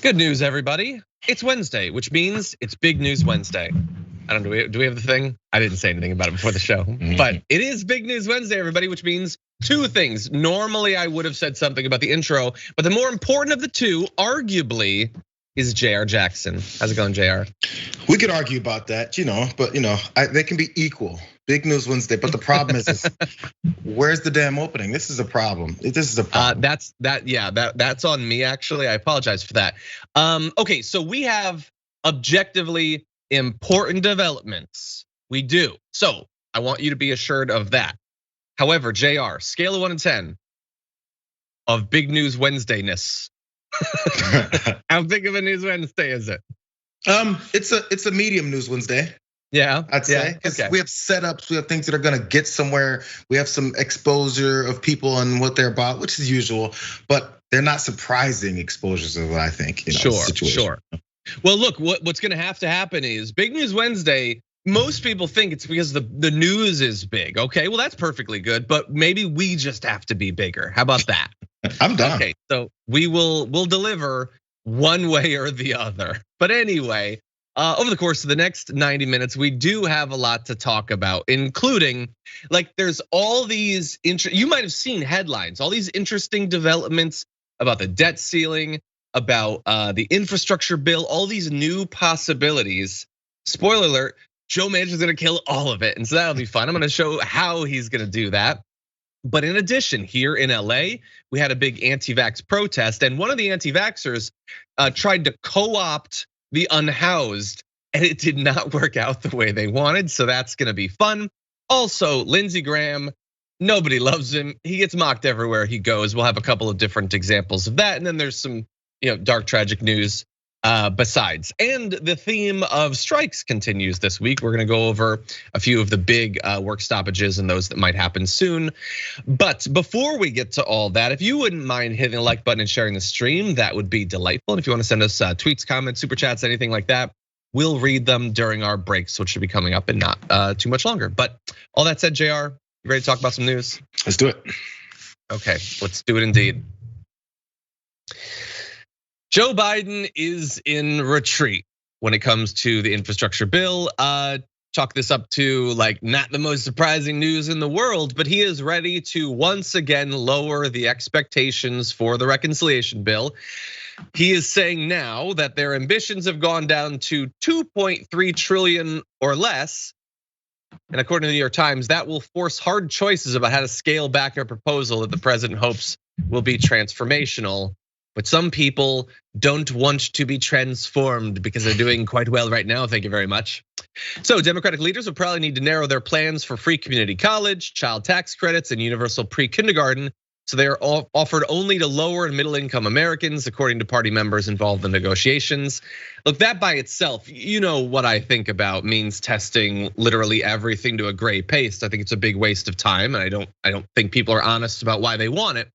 Good news, everybody. It's Wednesday, which means it's Big News Wednesday. I don't know, do we have the thing? I didn't say anything about it before the show, but it is Big News Wednesday, everybody, which means two things. Normally, I would have said something about the intro, but the more important of the two, arguably, is Jayar Jackson. How's it going, Jayar? We could argue about that, but they can be equal. Big News Wednesday, but the problem is where's the damn opening? This is a problem. This is a problem. That's on me, actually. I apologize for that. Okay, so we have objectively important developments. We do. So I want you to be assured of that. However, Jayar, scale of 1 to 10 of Big News Wednesday-ness. How big of a News Wednesday is it? It's a medium News Wednesday. Yeah, I'd say. Okay. We have setups, we have things that are gonna get somewhere. We have some exposure of people and what they're about, which is usual, but they're not surprising exposures of what I think. Sure. Well, look, what's gonna have to happen is Big News Wednesday. Most people think it's because the news is big. Okay, well that's perfectly good, but maybe we just have to be bigger. How about that? I'm done. Okay, so we'll deliver one way or the other. But anyway, over the course of the next 90 minutes, we do have a lot to talk about, including there's all these you might have seen headlines, all these interesting developments about the debt ceiling, about the infrastructure bill, all these new possibilities. Spoiler alert, Joe Manchin's gonna kill all of it, and so that'll be fun. I'm gonna show how he's gonna do that. But in addition, here in LA, we had a big anti-vaxx protest, and one of the anti-vaxxers tried to co-opt the Unhoused, and it did not work out the way they wanted, so that's gonna be fun. Also, Lindsey Graham, nobody loves him. He gets mocked everywhere he goes. We'll have a couple of different examples of that, and then there's some dark, tragic news besides. And the theme of strikes continues this week. We're gonna go over a few of the big work stoppages and those that might happen soon. But before we get to all that, if you wouldn't mind hitting the like button and sharing the stream, that would be delightful. And if you wanna send us tweets, comments, super chats, anything like that, we'll read them during our breaks, which should be coming up in not too much longer. But all that said, Jayar, you ready to talk about some news? Let's do it. Okay, let's do it indeed. Joe Biden is in retreat when it comes to the infrastructure bill. Chalk this up to not the most surprising news in the world, but he is ready to once again lower the expectations for the reconciliation bill. He is saying now that their ambitions have gone down to 2.3 trillion or less. And according to the New York Times, that will force hard choices about how to scale back a proposal that the president hopes will be transformational. But some people don't want to be transformed because they're doing quite well right now, thank you very much. So Democratic leaders will probably need to narrow their plans for free community college, child tax credits, and universal pre-kindergarten. So they are offered only to lower and middle income Americans, according to party members involved in negotiations. Look, that by itself, you know what I think about means testing literally everything to a gray paste. I think it's a big waste of time, and I don't think people are honest about why they want it.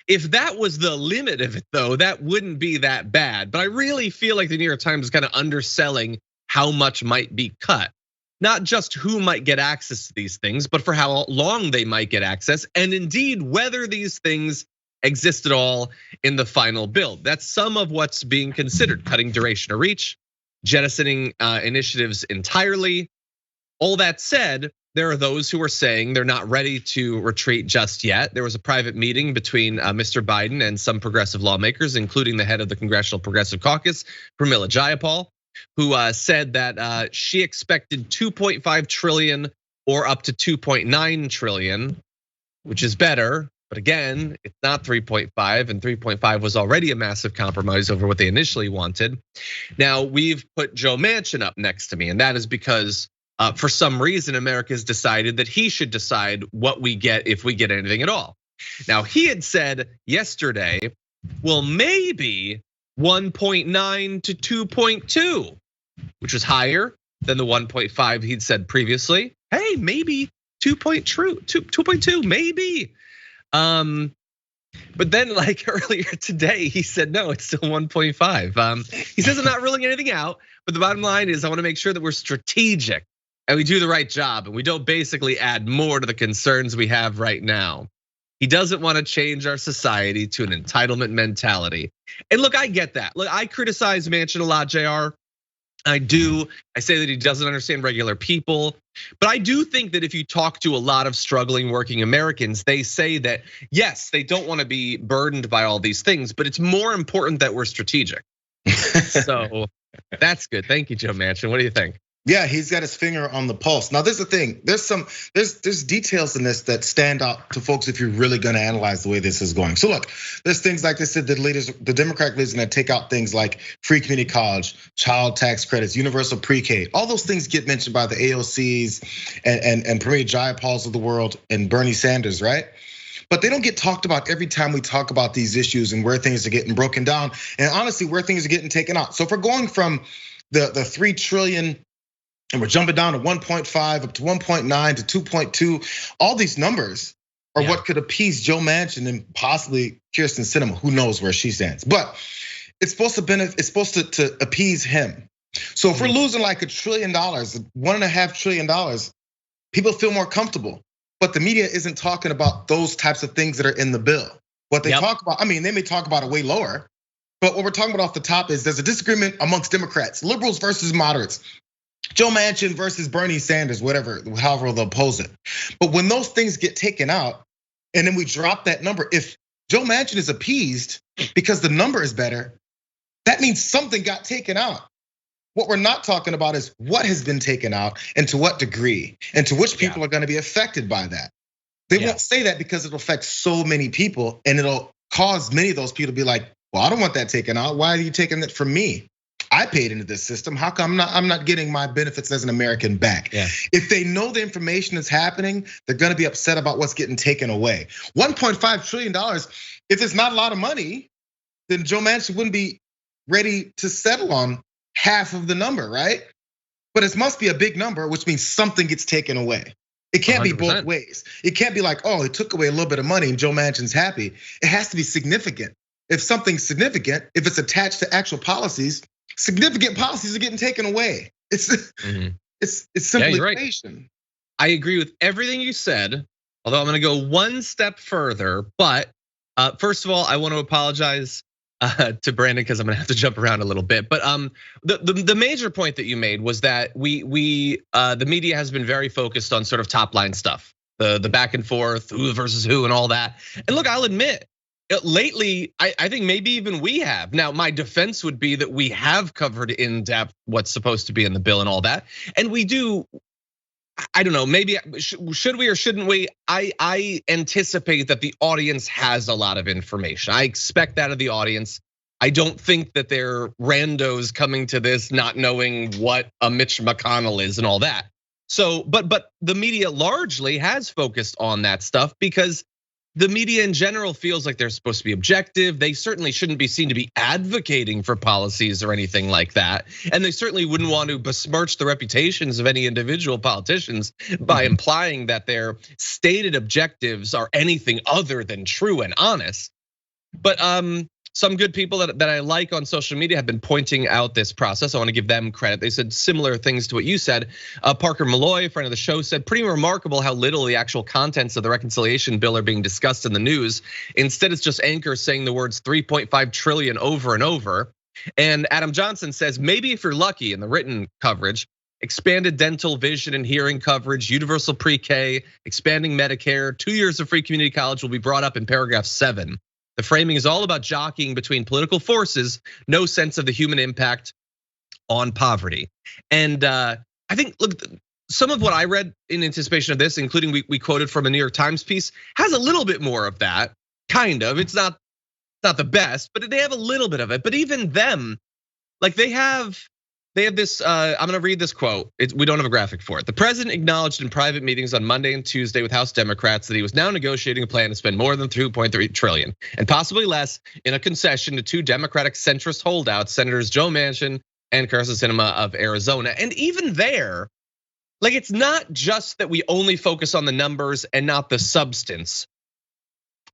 If that was the limit of it though, that wouldn't be that bad. But I really feel like the New York Times is kind of underselling how much might be cut. Not just who might get access to these things, but for how long they might get access, and indeed whether these things exist at all in the final bill. That's some of what's being considered: cutting duration of reach, jettisoning initiatives entirely. All that said, there are those who are saying they're not ready to retreat just yet. There was a private meeting between Mr. Biden and some progressive lawmakers, including the head of the Congressional Progressive Caucus, Pramila Jayapal, who said that she expected 2.5 trillion or up to 2.9 trillion, which is better. But again, it's not 3.5, and 3.5 was already a massive compromise over what they initially wanted. Now we've put Joe Manchin up next to me, and that is because for some reason, America has decided that he should decide what we get if we get anything at all. Now, he had said yesterday, well, maybe 1.9 to 2.2, which was higher than the 1.5 he'd said previously. Hey, maybe 2.2, maybe. But then earlier today, he said, no, it's still 1.5. He says, I'm not ruling anything out, but the bottom line is I wanna make sure that we're strategic and we do the right job, and we don't basically add more to the concerns we have right now. He doesn't want to change our society to an entitlement mentality. And look, I get that. Look, I criticize Manchin a lot, Jayar. I do. I say that he doesn't understand regular people. But I do think that if you talk to a lot of struggling working Americans, they say that, yes, they don't want to be burdened by all these things, but it's more important that we're strategic. So that's good. Thank you, Joe Manchin. What do you think? Yeah, he's got his finger on the pulse. Now, there's the thing. There's details in this that stand out to folks if you're really going to analyze the way this is going. So look, there's things like they said the Democratic leaders are going to take out things like free community college, child tax credits, universal pre-K. All those things get mentioned by the AOCs and Premier Jayapals of the world and Bernie Sanders, right? But they don't get talked about every time we talk about these issues and where things are getting broken down, and honestly, where things are getting taken out. So if we're going from the 3 trillion. And we're jumping down to 1.5 up to 1.9 to 2.2. All these numbers are what could appease Joe Manchin and possibly Kyrsten Sinema. Who knows where she stands? But it's supposed to appease him. So if we're losing like $1 trillion, $1.5 trillion, people feel more comfortable. But the media isn't talking about those types of things that are in the bill. What they talk about, I mean, they may talk about it way lower. But what we're talking about off the top is there's a disagreement amongst Democrats, liberals versus moderates. Joe Manchin versus Bernie Sanders, whatever, however they'll oppose it. But when those things get taken out, and then we drop that number, if Joe Manchin is appeased because the number is better, that means something got taken out. What we're not talking about is what has been taken out and to what degree, and to which people are gonna be affected by that. They won't say that because it'll affect so many people, and it'll cause many of those people to be like, well, I don't want that taken out. Why are you taking it from me? I paid into this system. How come I'm not getting my benefits as an American back? If they know the information is happening, they're gonna be upset about what's getting taken away. $1.5 trillion, if it's not a lot of money, then Joe Manchin wouldn't be ready to settle on half of the number, right? But it must be a big number, which means something gets taken away. It can't 100%. Be both ways. It can't be like, oh, it took away a little bit of money and Joe Manchin's happy. It has to be significant. If something's significant, if it's attached to actual policies, significant policies are getting taken away. It's simply inflation. I agree with everything you said, although I'm gonna go one step further. But first of all, I want to apologize to Brandon because I'm gonna have to jump around a little bit. But the major point that you made was that the media has been very focused on sort of top line stuff, the back and forth, who versus who, and all that. And look, I'll admit, lately, I think maybe even we have. Now, my defense would be that we have covered in depth what's supposed to be in the bill and all that. And we do, I don't know, maybe should we or shouldn't we? I anticipate that the audience has a lot of information. I expect that of the audience. I don't think that they're randos coming to this not knowing what a Mitch McConnell is and all that. So, but the media largely has focused on that stuff because the media in general feels like they're supposed to be objective. They certainly shouldn't be seen to be advocating for policies or anything like that. And they certainly wouldn't want to besmirch the reputations of any individual politicians by implying that their stated objectives are anything other than true and honest. But some good people that I like on social media have been pointing out this process. I want to give them credit. They said similar things to what you said. Parker Malloy, friend of the show, said pretty remarkable how little the actual contents of the reconciliation bill are being discussed in the news. Instead, it's just anchors saying the words 3.5 trillion over and over. And Adam Johnson says maybe if you're lucky in the written coverage, expanded dental, vision, and hearing coverage, universal pre-K, expanding Medicare, 2 years of free community college will be brought up in paragraph 7. The framing is all about jockeying between political forces, no sense of the human impact on poverty. And I think, look, some of what I read in anticipation of this, including we quoted from a New York Times piece, has a little bit more of that, kind of. It's not the best, but they have a little bit of it. But even them, like they have this, I'm gonna read this quote. We don't have a graphic for it. The president acknowledged in private meetings on Monday and Tuesday with House Democrats that he was now negotiating a plan to spend more than 2.3 trillion and possibly less in a concession to 2 Democratic centrist holdouts, Senators Joe Manchin and Kyrsten Sinema of Arizona. And even there, like it's not just that we only focus on the numbers and not the substance.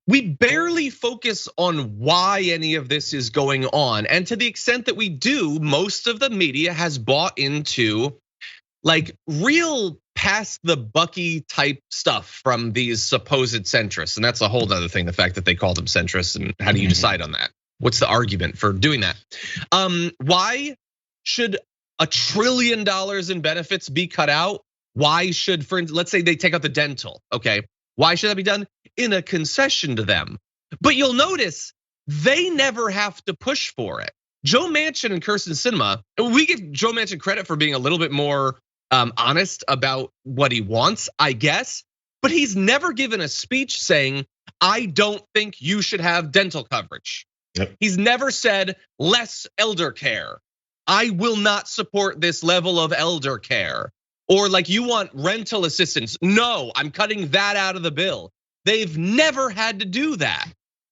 We barely focus on why any of this is going on. And to the extent that we do, most of the media has bought into like real pass the Bucky type stuff from these supposed centrists. And that's a whole other thing, the fact that they call them centrists, and how do you decide on that? What's the argument for doing that? Why should $1 trillion in benefits be cut out? Why should, for let's say they take out the dental, okay? Why should that be done? In a concession to them. But you'll notice they never have to push for it. Joe Manchin and Kyrsten Sinema, we give Joe Manchin credit for being a little bit more honest about what he wants, I guess. But he's never given a speech saying, I don't think you should have dental coverage. Yep. He's never said less elder care. I will not support this level of elder care. Or like, you want rental assistance. No, I'm cutting that out of the bill. They've never had to do that.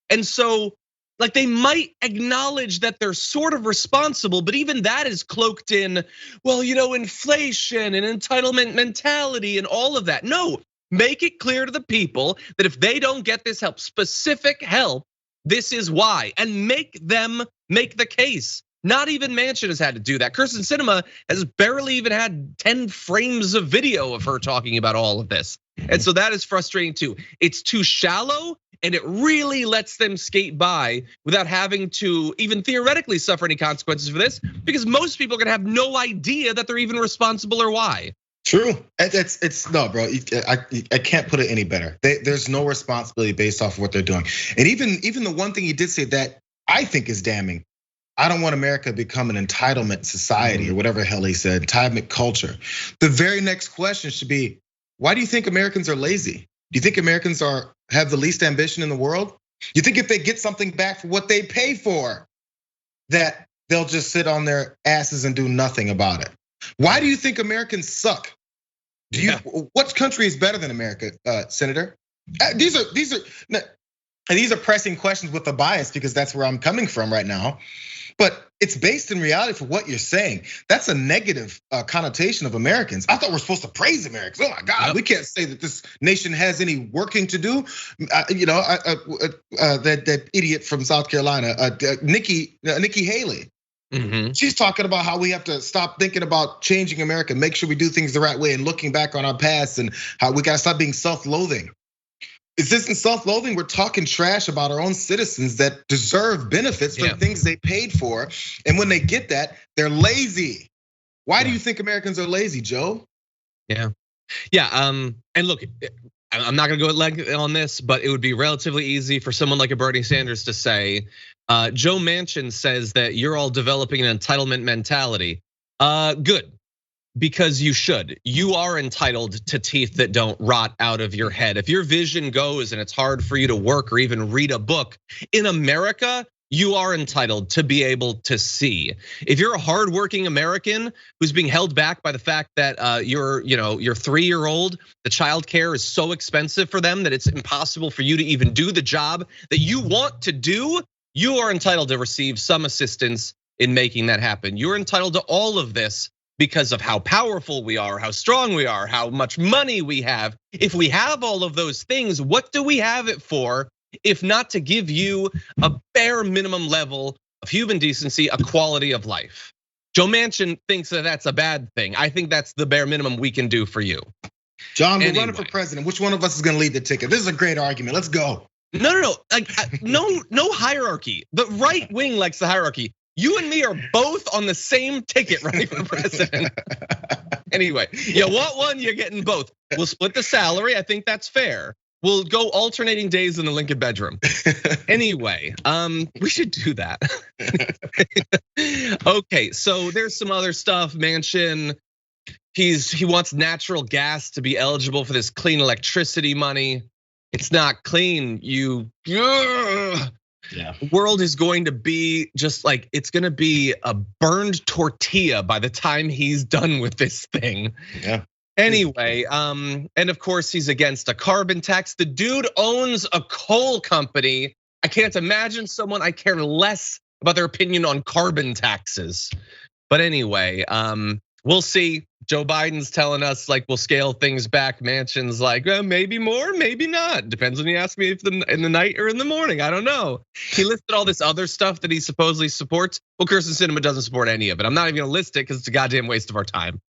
And so, like, they might acknowledge that they're sort of responsible, but even that is cloaked in, well, inflation and entitlement mentality and all of that. No, make it clear to the people that if they don't get this help, specific help, this is why, and make them make the case. Not even Manchin has had to do that. Kyrsten Sinema has barely even had 10 frames of video of her talking about all of this. And so that is frustrating too. It's too shallow, and it really lets them skate by without having to even theoretically suffer any consequences for this, because most people are gonna have no idea that they're even responsible or why. True, it's no, bro. I can't put it any better. There's no responsibility based off of what they're doing. And even the one thing he did say that I think is damning. I don't want America to become an entitlement society or whatever the hell he said, entitlement culture. The very next question should be, why do you think Americans are lazy? Do you think Americans have the least ambition in the world? You think if they get something back for what they pay for, that they'll just sit on their asses and do nothing about it? Why do you think Americans suck? What country is better than America, Senator? These are pressing questions with a bias, because that's where I'm coming from right now. But it's based in reality for what you're saying. That's a negative connotation of Americans. I thought we're supposed to praise Americans. Oh my God, we can't say that this nation has any working to do. That idiot from South Carolina, Nikki Haley. She's talking about how we have to stop thinking about changing America, make sure we do things the right way, and looking back on our past, and how we gotta stop being self-loathing. Is this in self-loathing? We're talking trash about our own citizens that deserve benefits from things they paid for. And when they get that, they're lazy. Why do you think Americans are lazy, Joe? Yeah. And look, I'm not gonna go at length on this, but it would be relatively easy for someone like a Bernie Sanders to say, Joe Manchin says that you're all developing an entitlement mentality. Good. Because you should. You are entitled to teeth that don't rot out of your head. If your vision goes and it's hard for you to work or even read a book, in America, you are entitled to be able to see. If you're a hardworking American who's being held back by the fact that your 3-year-old, the childcare is so expensive for them that it's impossible for you to even do the job that you want to do, you are entitled to receive some assistance in making that happen. You're entitled to all of this because of how powerful we are, how strong we are, how much money we have. If we have all of those things, what do we have it for if not to give you a bare minimum level of human decency, a quality of life? Joe Manchin thinks that that's a bad thing. I think that's the bare minimum we can do for you. John, we're running for president. Which one of us is gonna lead the ticket? This is a great argument. Let's go. No, no hierarchy. The right wing likes the hierarchy. You and me are both on the same ticket running for president. Anyway, you want one, you're getting both. We'll split the salary, I think that's fair. We'll go alternating days in the Lincoln bedroom. Anyway, we should do that. Okay, so there's some other stuff. Manchin, he wants natural gas to be eligible for this clean electricity money. It's not clean, The world is going to be just like, it's gonna be a burned tortilla by the time he's done with this thing. Anyway, and of course he's against a carbon tax. The dude owns a coal company. I can't imagine someone I care less about their opinion on carbon taxes. But anyway, we'll see. Joe Biden's telling us like we'll scale things back. Manchin's like, well, maybe more, maybe not. Depends when you ask me if in the night or in the morning. I don't know. He listed all this other stuff that he supposedly supports. Well, Kirsten Sinema doesn't support any of it. I'm not even gonna list it because it's a goddamn waste of our time.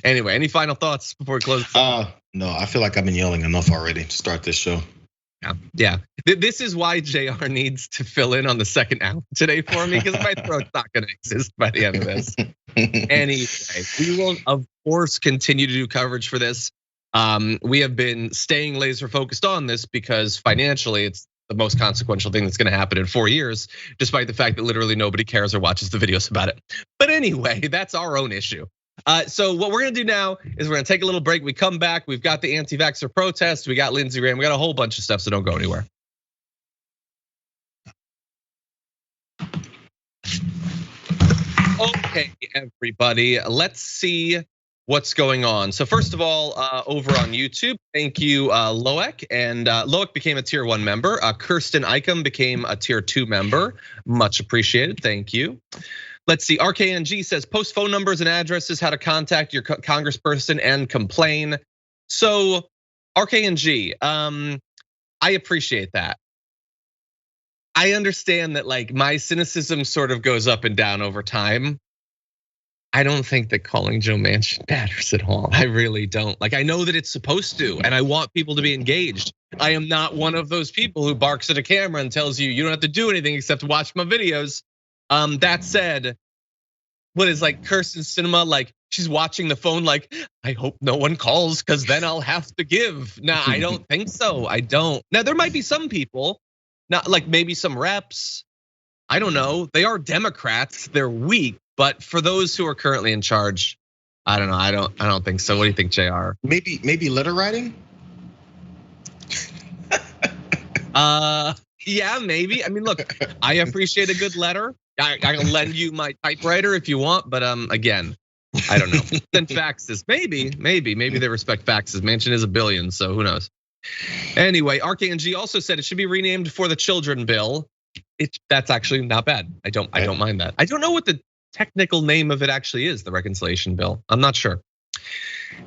Anyway, any final thoughts before we close? No, I feel like I've been yelling enough already to start this show. Yeah. This is why Jayar needs to fill in on the second hour today for me, because my throat's not gonna exist by the end of this. Anyway, we will of course continue to do coverage for this. We have been staying laser focused on this because financially it's the most consequential thing that's gonna happen in 4 years, despite the fact that literally nobody cares or watches the videos about it. But anyway, that's our own issue. So what we're gonna do now is we're gonna take a little break. We come back, we've got the anti-vaxxer protest, we got Lindsey Graham, we got a whole bunch of stuff, so don't go anywhere. Okay, everybody, let's see what's going on. So first of all, over on YouTube, thank you, Loek. And Loek became a tier 1 member. Kirsten Eicham became a tier 2 member. Much appreciated, thank you. Let's see, RKNG says post phone numbers and addresses, how to contact your congressperson and complain. So RKNG, I appreciate that. I understand that like my cynicism sort of goes up and down over time. I don't think that calling Joe Manchin matters at all. I really don't. Like, I know that it's supposed to, and I want people to be engaged. I am not one of those people who barks at a camera and tells you you don't have to do anything except watch my videos. That said, what is like Kirsten Sinema, like she's watching the phone like, I hope no one calls because then I'll have to give. Nah, I don't think so, I don't. Now there might be some people, not like maybe some reps, I don't know. They are Democrats, they're weak, but for those who are currently in charge, I don't know, I don't think so. What do you think, Jayar? Maybe letter writing? Yeah, maybe. I mean, look, I appreciate a good letter. I can lend you my typewriter if you want, but again, I don't know. Then faxes, maybe they respect faxes. Manchin is a billion, so who knows? Anyway, RKNG also said it should be renamed for the children bill. That's actually not bad. I don't mind that. I don't know what the technical name of it actually is, the reconciliation bill. I'm not sure.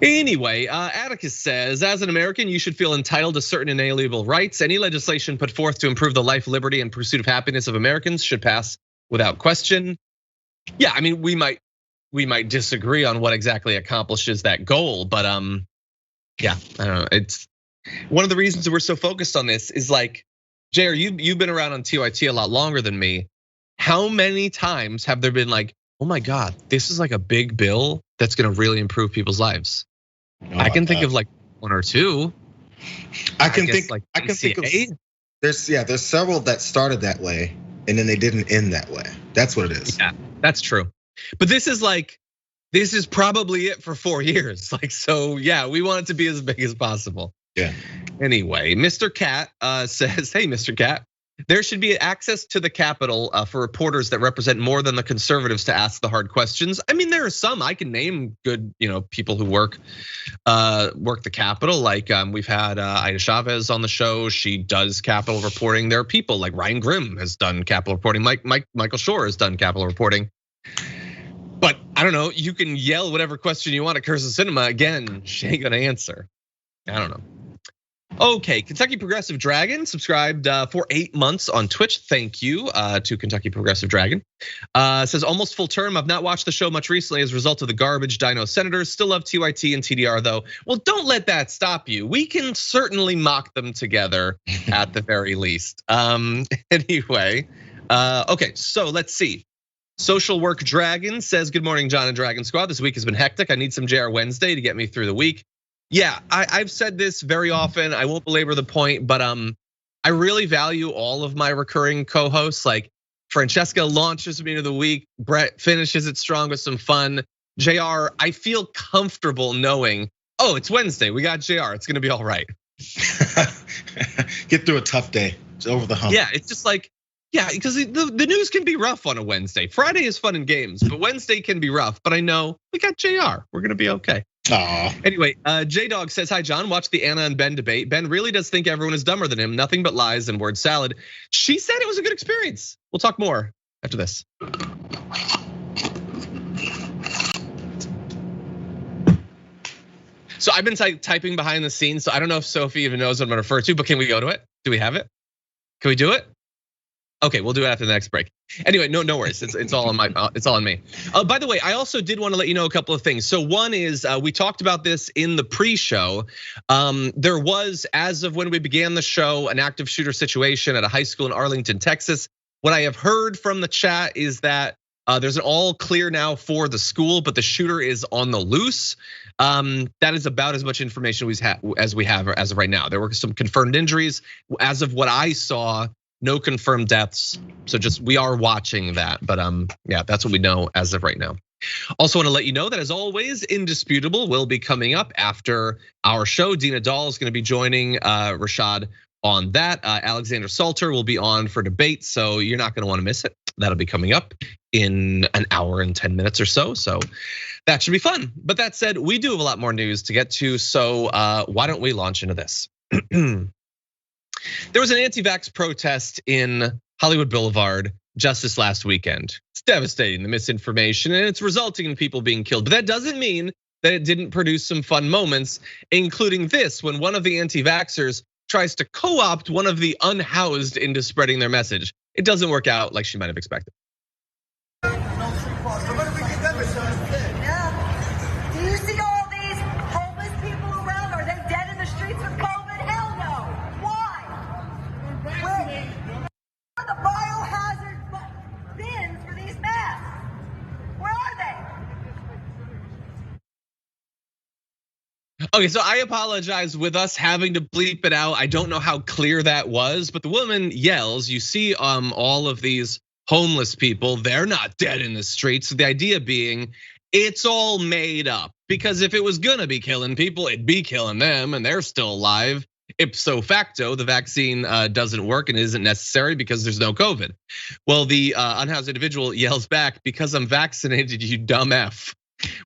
Anyway, Atticus says, as an American, you should feel entitled to certain inalienable rights. Any legislation put forth to improve the life, liberty, and pursuit of happiness of Americans should pass without question. Yeah, I mean, we might disagree on what exactly accomplishes that goal, but yeah, I don't know. It's one of the reasons that we're so focused on this is like, Jayar, you've been around on TYT a lot longer than me. How many times have there been like, oh my God, this is like a big bill that's gonna really improve people's lives? I can think of like one or two. I can think of there's several that started that way and then they didn't end that way. That's what it is. Yeah, that's true. But this is probably it for 4 years. Like, so yeah, we want it to be as big as possible. Yeah. Anyway, Mr. Cat says, hey, Mr. Cat, there should be access to the Capitol for reporters that represent more than the conservatives to ask the hard questions. I mean, there are some I can name good, people who work the Capitol. Like we've had Ida Chavez on the show. She does Capitol reporting. There are people like Ryan Grimm has done Capitol reporting. Michael Shore has done Capitol reporting. But I don't know. You can yell whatever question you want at Kirsten Sinema. Again, she ain't gonna answer. I don't know. Okay, Kentucky Progressive Dragon subscribed for 8 months on Twitch. Thank you to Kentucky Progressive Dragon. Says almost full term. I've not watched the show much recently as a result of the garbage Dino Senators. Still love TYT and TDR though. Well, don't let that stop you. We can certainly mock them together at the very least. Anyway, okay, so let's see. Social Work Dragon says, good morning, John and Dragon Squad. This week has been hectic. I need some JR Wednesday to get me through the week. Yeah, I've said this very often. I won't belabor the point, but I really value all of my recurring co-hosts. Like Francesca launches me into the week. Brett finishes it strong with some fun. JR, I feel comfortable knowing, oh, it's Wednesday. We got JR. It's gonna be all right. Get through a tough day. It's over the hump. Yeah, it's just like, yeah, because the news can be rough on a Wednesday. Friday is fun and games, but Wednesday can be rough. But I know we got JR. We're gonna be okay. Aww. Anyway, J-Dog says, hi, John, watch the Anna and Ben debate. Ben really does think everyone is dumber than him. Nothing but lies and word salad. She said it was a good experience. We'll talk more after this. So I've been typing behind the scenes, so I don't know if Sophie even knows what I'm gonna refer to, but can we go to it? Do we have it? Can we do it? Okay, we'll do it after the next break. Anyway, no worries. It's all on it's all on me. By the way, I also did want to let you know a couple of things. So one is we talked about this in the pre-show. There was, as of when we began the show, an active shooter situation at a high school in Arlington, Texas. What I have heard from the chat is that there's an all clear now for the school, but the shooter is on the loose. That is about as much information as we have as of right now. There were some confirmed injuries. As of what I saw, no confirmed deaths. So just we are watching that, but yeah, that's what we know as of right now. Also want to let you know that, as always, Indisputable will be coming up after our show. Dina Dahl is going to be joining Rashad on that. Alexander Salter will be on for debate, so you're not going to want to miss it. That'll be coming up in an hour and 10 minutes or so. So that should be fun. But that said, we do have a lot more news to get to. So why don't we launch into this? There was an anti-vaxx protest in Hollywood Boulevard just this last weekend. It's devastating, the misinformation, and it's resulting in people being killed. But that doesn't mean that it didn't produce some fun moments, including this, when one of the anti-vaxxers tries to co-opt one of the unhoused into spreading their message. It doesn't work out like she might have expected. Do you see all these homeless people around? Are they dead in the streets of COVID? Hell no. Why? Where are the biohazard bins for these masks? Where are they? Okay, so I apologize with us having to bleep it out. I don't know how clear that was, but the woman yells, you see all of these homeless people, they're not dead in the streets. The idea being it's all made up, because if it was gonna be killing people, it'd be killing them and they're still alive. Ipso facto, the vaccine doesn't work and isn't necessary because there's no COVID. Well, the unhoused individual yells back, because I'm vaccinated, you dumb F.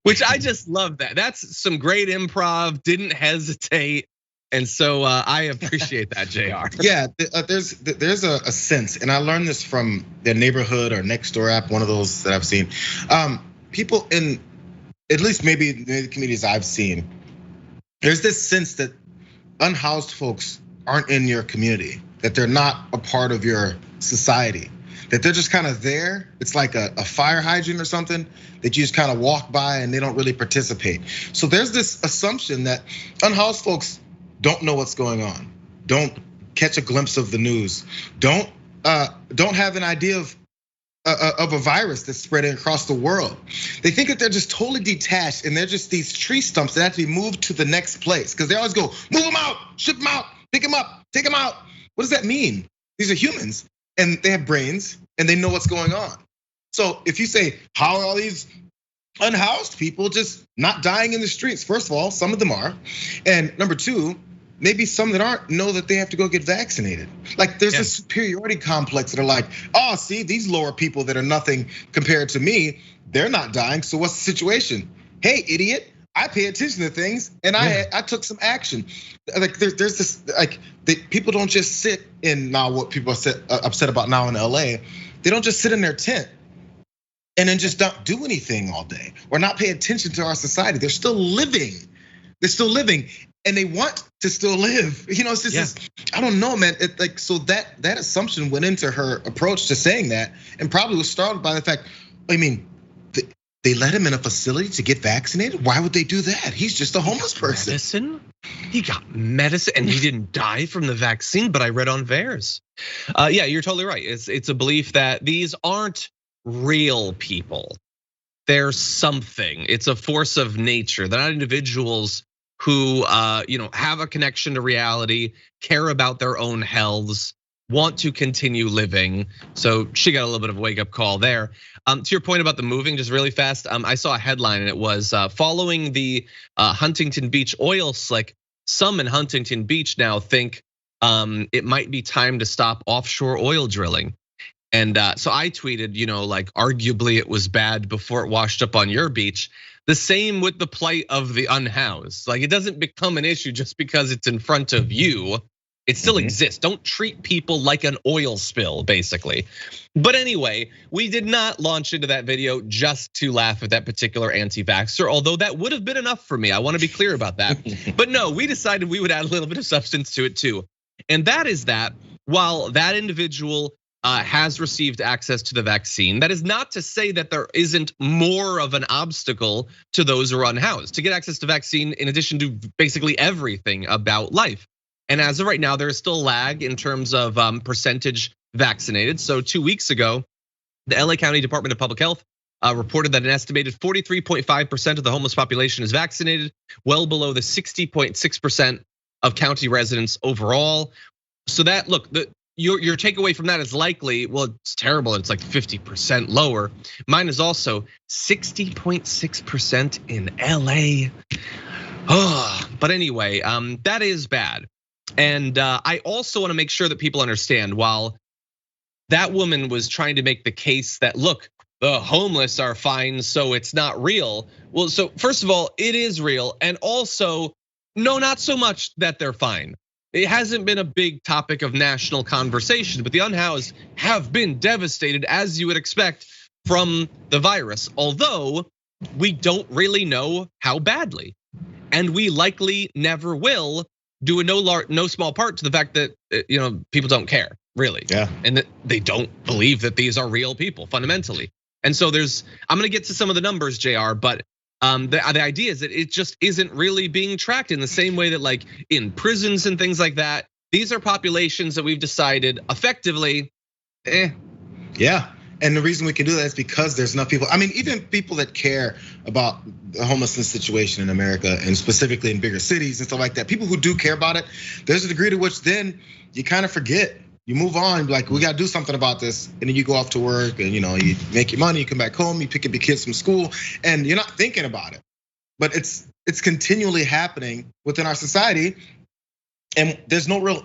Which I just love that. That's some great improv, didn't hesitate. And so I appreciate that, Jayar. Yeah, there's a sense, and I learned this from the Neighborhood or Nextdoor app, one of those that I've seen. People in, at least maybe the communities I've seen, there's this sense that unhoused folks aren't in your community, that they're not a part of your society, that they're just kind of there. It's like a fire hydrant or something that you just kind of walk by and they don't really participate. So there's this assumption that unhoused folks don't know what's going on, don't catch a glimpse of the news, don't have an idea of a virus that's spreading across the world. They think that they're just totally detached and they're just these tree stumps that have to be moved to the next place, because they always go, move them out, ship them out, pick them up, take them out. What does that mean? These are humans and they have brains and they know what's going on. So if you say, how are all these unhoused people just not dying in the streets? First of all, some of them are. And number two, maybe some that aren't know that they have to go get vaccinated. Like there's a superiority complex that are like, oh, see, these lower people that are nothing compared to me, they're not dying. So what's the situation? Hey, idiot, I pay attention to things and I took some action. Like there's this, like people don't just sit in now what people are upset about now in LA. They don't just sit in their tent and then just don't do anything all day or not pay attention to our society. They're still living. They're still living. And they want to still live. It's just, I don't know, man. So that assumption went into her approach to saying that, and probably was started by the fact, I mean, they let him in a facility to get vaccinated. Why would they do that? He's just a homeless person. Medicine? He got medicine and he didn't die from the vaccine, but I read on VAERS. Yeah, you're totally right. It's a belief that these aren't real people. They're something. It's a force of nature. They're not individuals who have a connection to reality, care about their own healths, want to continue living. So she got a little bit of a wake-up call there. To your point about the moving, just really fast, I saw a headline and it was following the Huntington Beach oil slick. Some in Huntington Beach now think it might be time to stop offshore oil drilling. And so I tweeted, like arguably it was bad before it washed up on your beach. The same with the plight of the unhoused. Like it doesn't become an issue just because it's in front of you. It still exists. Don't treat people like an oil spill, basically. But anyway, we did not launch into that video just to laugh at that particular anti-vaxxer, although that would have been enough for me. I want to be clear about that. But no, we decided we would add a little bit of substance to it too. And that is that while that individual has received access to the vaccine, that is not to say that there isn't more of an obstacle to those who are unhoused to get access to vaccine, in addition to basically everything about life. And as of right now, there is still a lag in terms of percentage vaccinated. So 2 weeks ago, the LA County Department of Public Health reported that an estimated 43.5% of the homeless population is vaccinated, well below the 60.6% of county residents overall. So that, look, your takeaway from that is likely, well, it's terrible, it's like 50% lower. Mine is also 60.6% in LA. But anyway, that is bad. And I also want to make sure that people understand, while that woman was trying to make the case that, look, the homeless are fine, so it's not real. Well, so first of all, it is real. And also, no, not so much that they're fine. It hasn't been a big topic of national conversation, but the unhoused have been devastated, as you would expect, from the virus. Although we don't really know how badly. And we likely never will, due in no small part to the fact that people don't care, really. Yeah. And that they don't believe that these are real people fundamentally. And so I'm gonna get to some of the numbers, Jayar, but the idea is that it just isn't really being tracked in the same way that, like, in prisons and things like that, these are populations that we've decided effectively, Yeah. And the reason we can do that is because there's enough people. I mean, even people that care about the homelessness situation in America, and specifically in bigger cities and stuff like that, people who do care about it, there's a degree to which then you kind of forget. You move on, like, we gotta do something about this. And then you go off to work and you make your money, you come back home, you pick up your kids from school, and you're not thinking about it. But it's continually happening within our society. And there's no real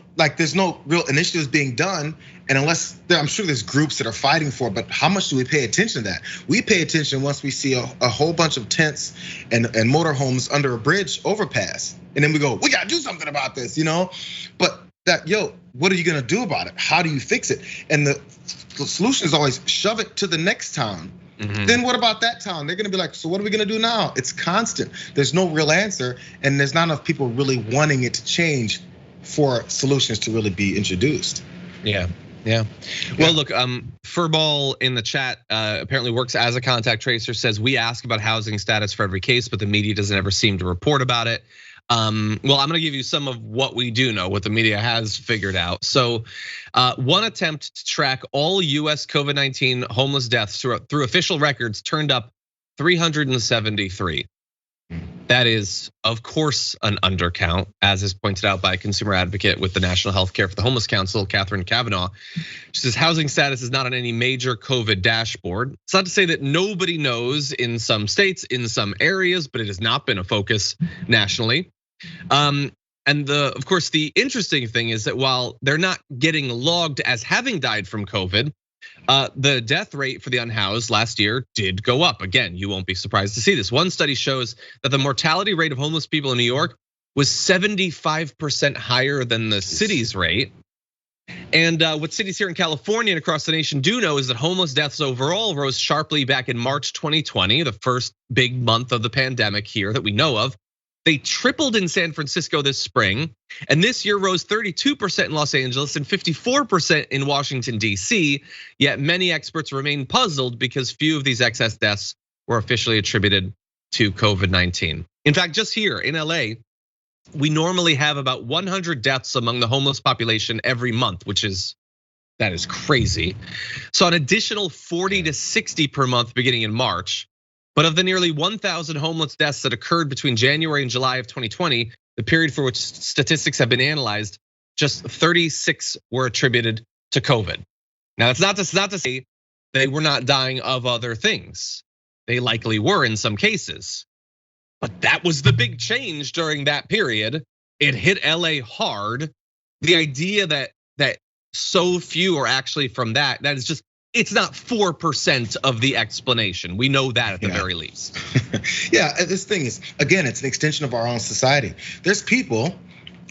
initiatives being done. And I'm sure there's groups that are fighting for it, but how much do we pay attention to that? We pay attention once we see a whole bunch of tents and motorhomes under a bridge overpass. And then we go, we gotta do something about this, But what are you gonna do about it? How do you fix it? And the solution is always shove it to the next town. Then what about that town? They're gonna be like, so what are we gonna do now? It's constant. There's no real answer, and there's not enough people really wanting it to change for solutions to really be introduced. Yeah. Well, look, Furball in the chat apparently works as a contact tracer, says we ask about housing status for every case, but the media doesn't ever seem to report about it. Well, I'm gonna give you some of what we do know, what the media has figured out. So one attempt to track all US COVID-19 homeless deaths through official records turned up 373. That is, of course, an undercount, as is pointed out by a consumer advocate with the National Health Care for the Homeless Council, Catherine Kavanaugh. She says housing status is not on any major COVID dashboard. It's not to say that nobody knows in some states, in some areas, but it has not been a focus nationally. And of course, the interesting thing is that while they're not getting logged as having died from COVID, the death rate for the unhoused last year did go up. Again, you won't be surprised to see this. One study shows that the mortality rate of homeless people in New York was 75% higher than the city's rate. And what cities here in California and across the nation do know is that homeless deaths overall rose sharply back in March 2020, the first big month of the pandemic here that we know of. They tripled in San Francisco this spring, and this year rose 32% in Los Angeles and 54% in Washington, D.C. Yet many experts remain puzzled because few of these excess deaths were officially attributed to COVID-19. In fact, just here in LA, we normally have about 100 deaths among the homeless population every month, that is crazy. So an additional 40 to 60 per month beginning in March. But of the nearly 1,000 homeless deaths that occurred between January and July of 2020, the period for which statistics have been analyzed, just 36 were attributed to COVID. Now, that's not to say they were not dying of other things. They likely were in some cases. But that was the big change during that period. It hit LA hard. The idea that so few are actually from that is just, it's not 4% of the explanation. We know that at the very least. Yeah, this thing is, again, it's an extension of our own society. There's people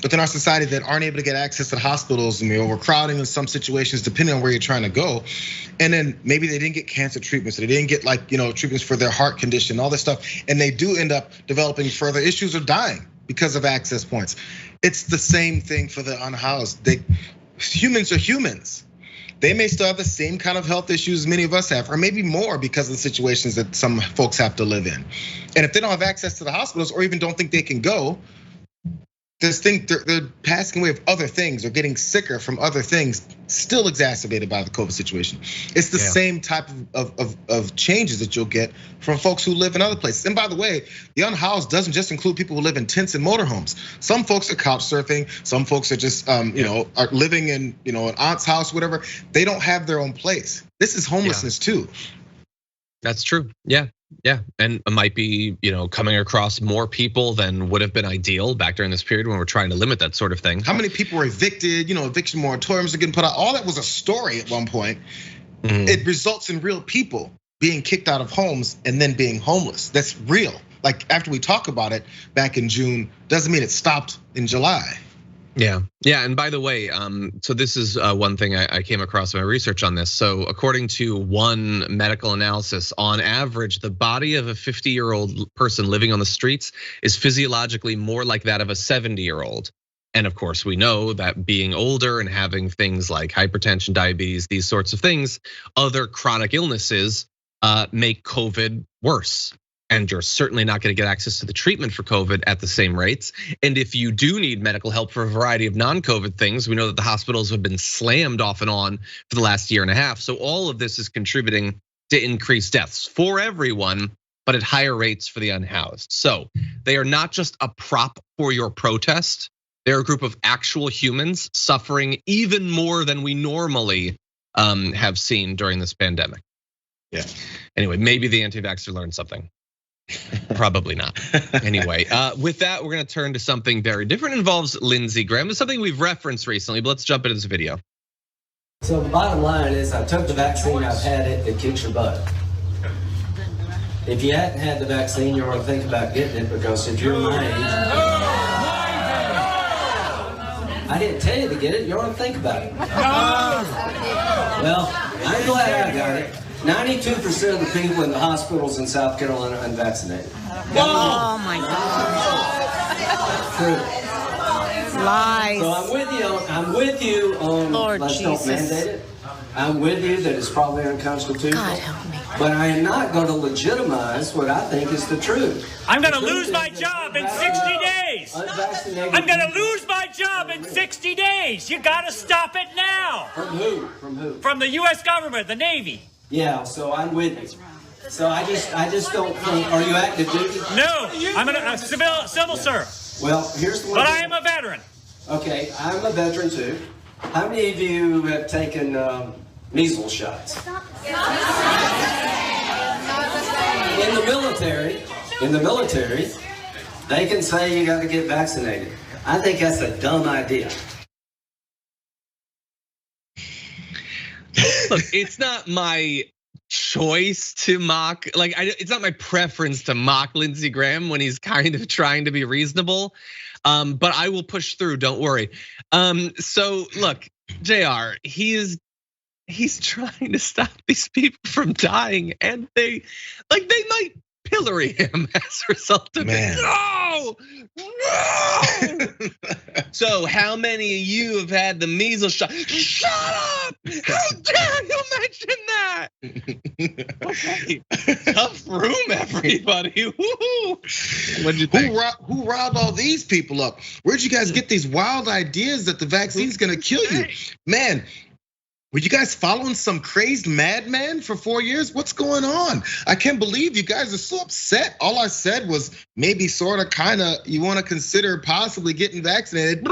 within our society that aren't able to get access to the hospitals, and we're overcrowding in some situations, depending on where you're trying to go. And then maybe they didn't get cancer treatments, they didn't get treatments for their heart condition, all this stuff, and they do end up developing further issues or dying because of access points. It's the same thing for the unhoused. Humans are humans. They may still have the same kind of health issues many of us have, or maybe more because of the situations that some folks have to live in. And if they don't have access to the hospitals or even don't think they can go, they're passing away of other things or getting sicker from other things, still exacerbated by the COVID situation. It's the same type of changes that you'll get from folks who live in other places. And by the way, the unhoused doesn't just include people who live in tents and motorhomes. Some folks are couch surfing. Some folks are just, are living in, an aunt's house, whatever. They don't have their own place. This is homelessness too. That's true. Yeah, and it might be, coming across more people than would have been ideal back during this period when we're trying to limit that sort of thing. How many people were evicted? Eviction moratoriums are getting put out. All that was a story at one point. It results in real people being kicked out of homes and then being homeless. That's real. Like after we talk about it back in June, doesn't mean it stopped in July. Yeah, and by the way, so this is one thing I came across in my research on this. So according to one medical analysis, on average, the body of a 50-year-old person living on the streets is physiologically more like that of a 70-year-old. And of course, we know that being older and having things like hypertension, diabetes, these sorts of things, other chronic illnesses make COVID worse. And you're certainly not going to get access to the treatment for COVID at the same rates. And if you do need medical help for a variety of non-COVID things, we know that the hospitals have been slammed off and on for the last year and a half. So all of this is contributing to increased deaths for everyone, but at higher rates for the unhoused. So they are not just a prop for your protest. They're a group of actual humans suffering even more than we normally have seen during this pandemic. Yeah. Anyway, maybe the anti-vaxxer learned something. Probably not. Anyway, with that, we're gonna turn to something very different. It involves Lindsey Graham. It's something we've referenced recently, but let's jump into this video. So the bottom line is I took the vaccine, I've had it, it kicks your butt. If you hadn't had the vaccine, you ought to think about getting it, because if you're my age, I didn't tell you to get it, you ought to think about it. Well, I'm glad I got it. 92% of the people in the hospitals in South Carolina are unvaccinated. Oh my God. True. Lies. So I'm with you on Lord let's Jesus. don't mandate it. I'm with you that it's probably unconstitutional. God help me. But I am not going to legitimize what I think is the truth. I'm going to lose my job in 60 days. I'm going to lose my job in 60 days. You got to stop it now. From who? From who? From the US government, the Navy. Yeah, so I'm with you. So I just don't think. Are you active duty? No, I'm a civil servant. Well, here's the one. But I am a veteran. Okay, I'm a veteran too. How many of you have taken measles shots? In the military, they can say you got to get vaccinated. I think that's a dumb idea. Look, it's not my choice to mock, it's not my preference to mock Lindsey Graham when he's kind of trying to be reasonable. But I will push through, don't worry. So look, Jayar, he's trying to stop these people from dying, and they might pillory him as a result of it. No. So how many of you have had the measles shot? Shut up! How dare you mention that? Okay, tough room, everybody. What'd you think? Who riled all these people up? Where'd you guys get these wild ideas that the vaccine's gonna kill you? Man, were you guys following some crazed madman for 4 years? What's going on? I can't believe you guys are so upset. All I said was maybe sort of kind of you want to consider possibly getting vaccinated.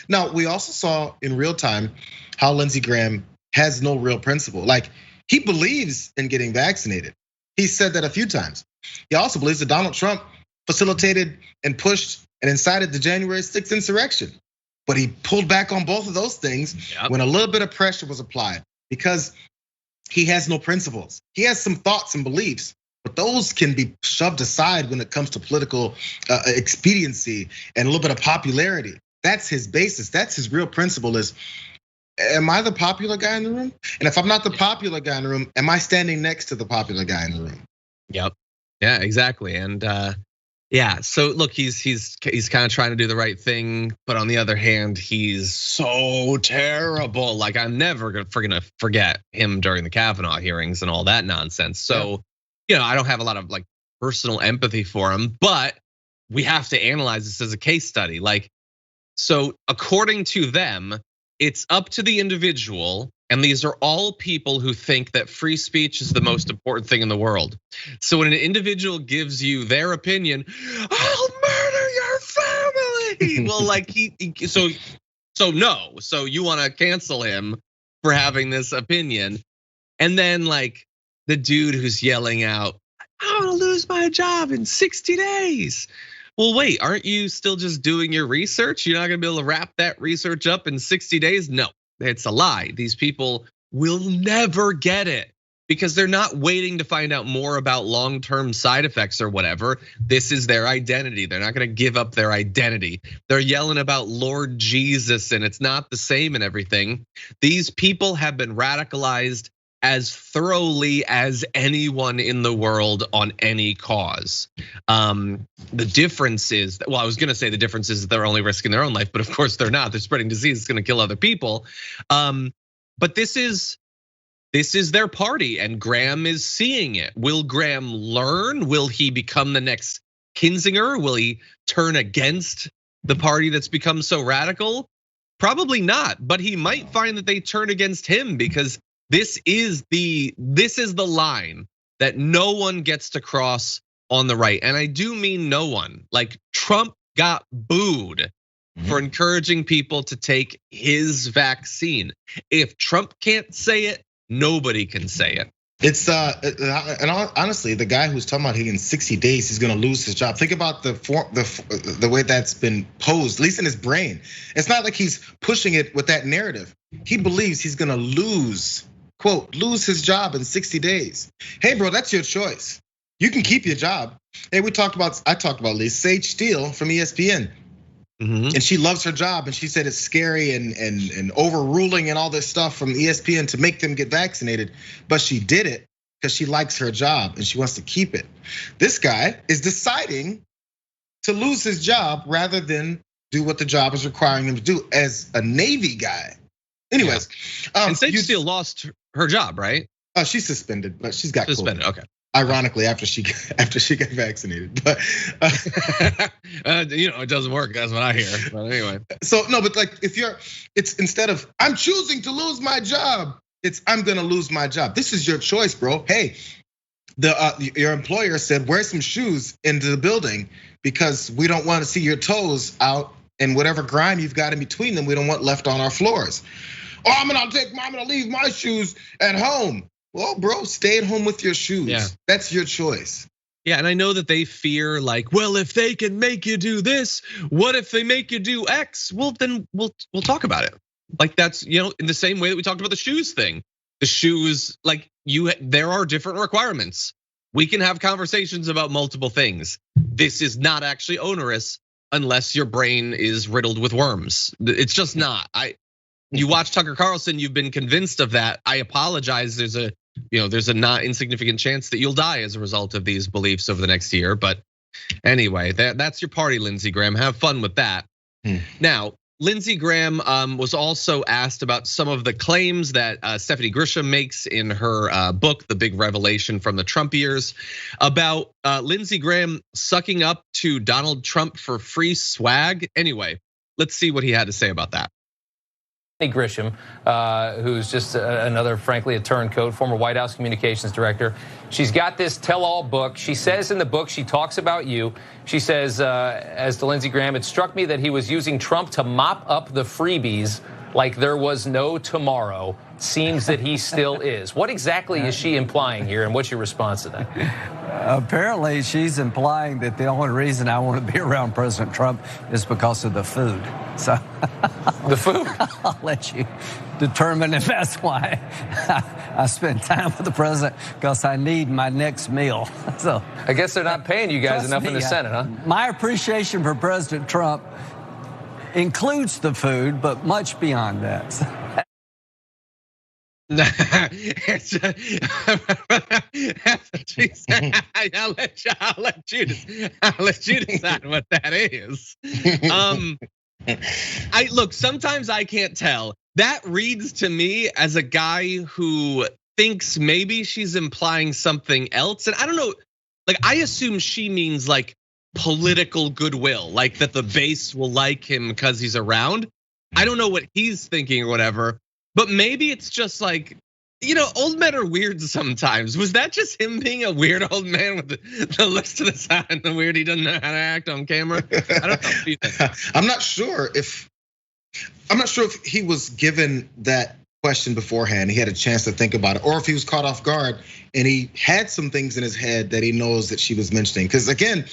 Now, we also saw in real time how Lindsey Graham has no real principle. Like, he believes in getting vaccinated. He said that a few times. He also believes that Donald Trump facilitated and pushed and incited the January 6th insurrection. But he pulled back on both of those things when a little bit of pressure was applied, because he has no principles. He has some thoughts and beliefs, But those can be shoved aside when it comes to political expediency and a little bit of popularity. That's his basis. That's his real principle is, am I the popular guy in the room? And if I'm not the popular guy in the room, am I standing next to the popular guy in the room? Yep. Yeah, exactly. And yeah, so look, he's kind of trying to do the right thing, but on the other hand, he's so terrible. Like I'm never gonna forget him during the Kavanaugh hearings and all that nonsense. So, I don't have a lot of like personal empathy for him, but we have to analyze this as a case study. Like, so according to them, it's up to the individual, and these are all people who think that free speech is the most important thing in the world. So when an individual gives you their opinion, I'll murder your family. Well, like so you want to cancel him for having this opinion. And then like the dude who's yelling out, I'm gonna lose my job in 60 days. Well, wait, aren't you still just doing your research? You're not gonna be able to wrap that research up in 60 days? No, it's a lie. These people will never get it because they're not waiting to find out more about long-term side effects or whatever. This is their identity. They're not gonna give up their identity. They're yelling about Lord Jesus and it's not the same and everything. These people have been radicalized as thoroughly as anyone in the world on any cause. The difference is, well, I was gonna say the difference is that they're only risking their own life, but of course they're not. They're spreading disease, it's gonna kill other people. But this is their party and Graham is seeing it. Will Graham learn? Will he become the next Kinzinger? Will he turn against the party that's become so radical? Probably not, but he might find that they turn against him because this is the line that no one gets to cross on the right. And I do mean no one. Like Trump got booed for encouraging people to take his vaccine. If Trump can't say it, nobody can say it. It's and honestly, the guy who's talking about in 60 days he's gonna lose his job. Think about the way that's been posed, at least in his brain. It's not like he's pushing it with that narrative. He believes he's gonna lose, quote, lose his job in 60 days. Hey, bro, that's your choice. You can keep your job. Hey, I talked about Liz Sage Steele from ESPN. And she loves her job, and she said it's scary and overruling and all this stuff from ESPN to make them get vaccinated. But she did it because she likes her job and she wants to keep it. This guy is deciding to lose his job rather than do what the job is requiring him to do as a Navy guy. Anyways, and Sage Steele lost her job, right? She's suspended, but she's got suspended. COVID. Okay. Ironically, after she got vaccinated, but it doesn't work. That's what I hear. But anyway, so no, but like it's instead of I'm choosing to lose my job, it's I'm gonna lose my job. This is your choice, bro. Hey, your employer said wear some shoes into the building because we don't want to see your toes out and whatever grime you've got in between them. We don't want left on our floors. Oh, I'm gonna leave my shoes at home. Well, bro, stay at home with your shoes. Yeah. That's your choice. Yeah, and I know that they fear like, well, if they can make you do this, what if they make you do X? Well, then we'll talk about it. Like that's, in the same way that we talked about the shoes thing. The shoes, like there are different requirements. We can have conversations about multiple things. This is not actually onerous unless your brain is riddled with worms. It's just not. You watch Tucker Carlson, you've been convinced of that. I apologize. There's a not insignificant chance that you'll die as a result of these beliefs over the next year. But anyway, that's your party, Lindsey Graham. Have fun with that. Now, Lindsey Graham was also asked about some of the claims that Stephanie Grisham makes in her book, The Big Revelation from the Trump Years, about Lindsey Graham sucking up to Donald Trump for free swag. Anyway, let's see what he had to say about that. Grisham, who's just another, frankly, a turncoat, former White House communications director. She's got this tell-all book. She says in the book, she talks about you. She says, as to Lindsey Graham, it struck me that he was using Trump to mop up the freebies like there was no tomorrow. Seems that he still is. What exactly is she implying here, and what's your response to that? Apparently, she's implying that the only reason I want to be around President Trump is because of the food. So the food? I'll let you determined if that's why I spend time with the president, because I need my next meal. So I guess they're not paying you guys enough in the Senate, huh? My appreciation for President Trump includes the food, but much beyond that. I'll let you decide what that is. Look, sometimes I can't tell. That reads to me as a guy who thinks maybe she's implying something else. And I don't know, like I assume she means like political goodwill, like that the base will like him because he's around. I don't know what he's thinking or whatever, but maybe it's just like, old men are weird sometimes. Was that just him being a weird old man with the looks to the side and the weird he doesn't know how to act on camera? I don't know. I'm not sure if he was given that question beforehand, he had a chance to think about it, or if he was caught off guard and he had some things in his head that he knows that she was mentioning. Because again,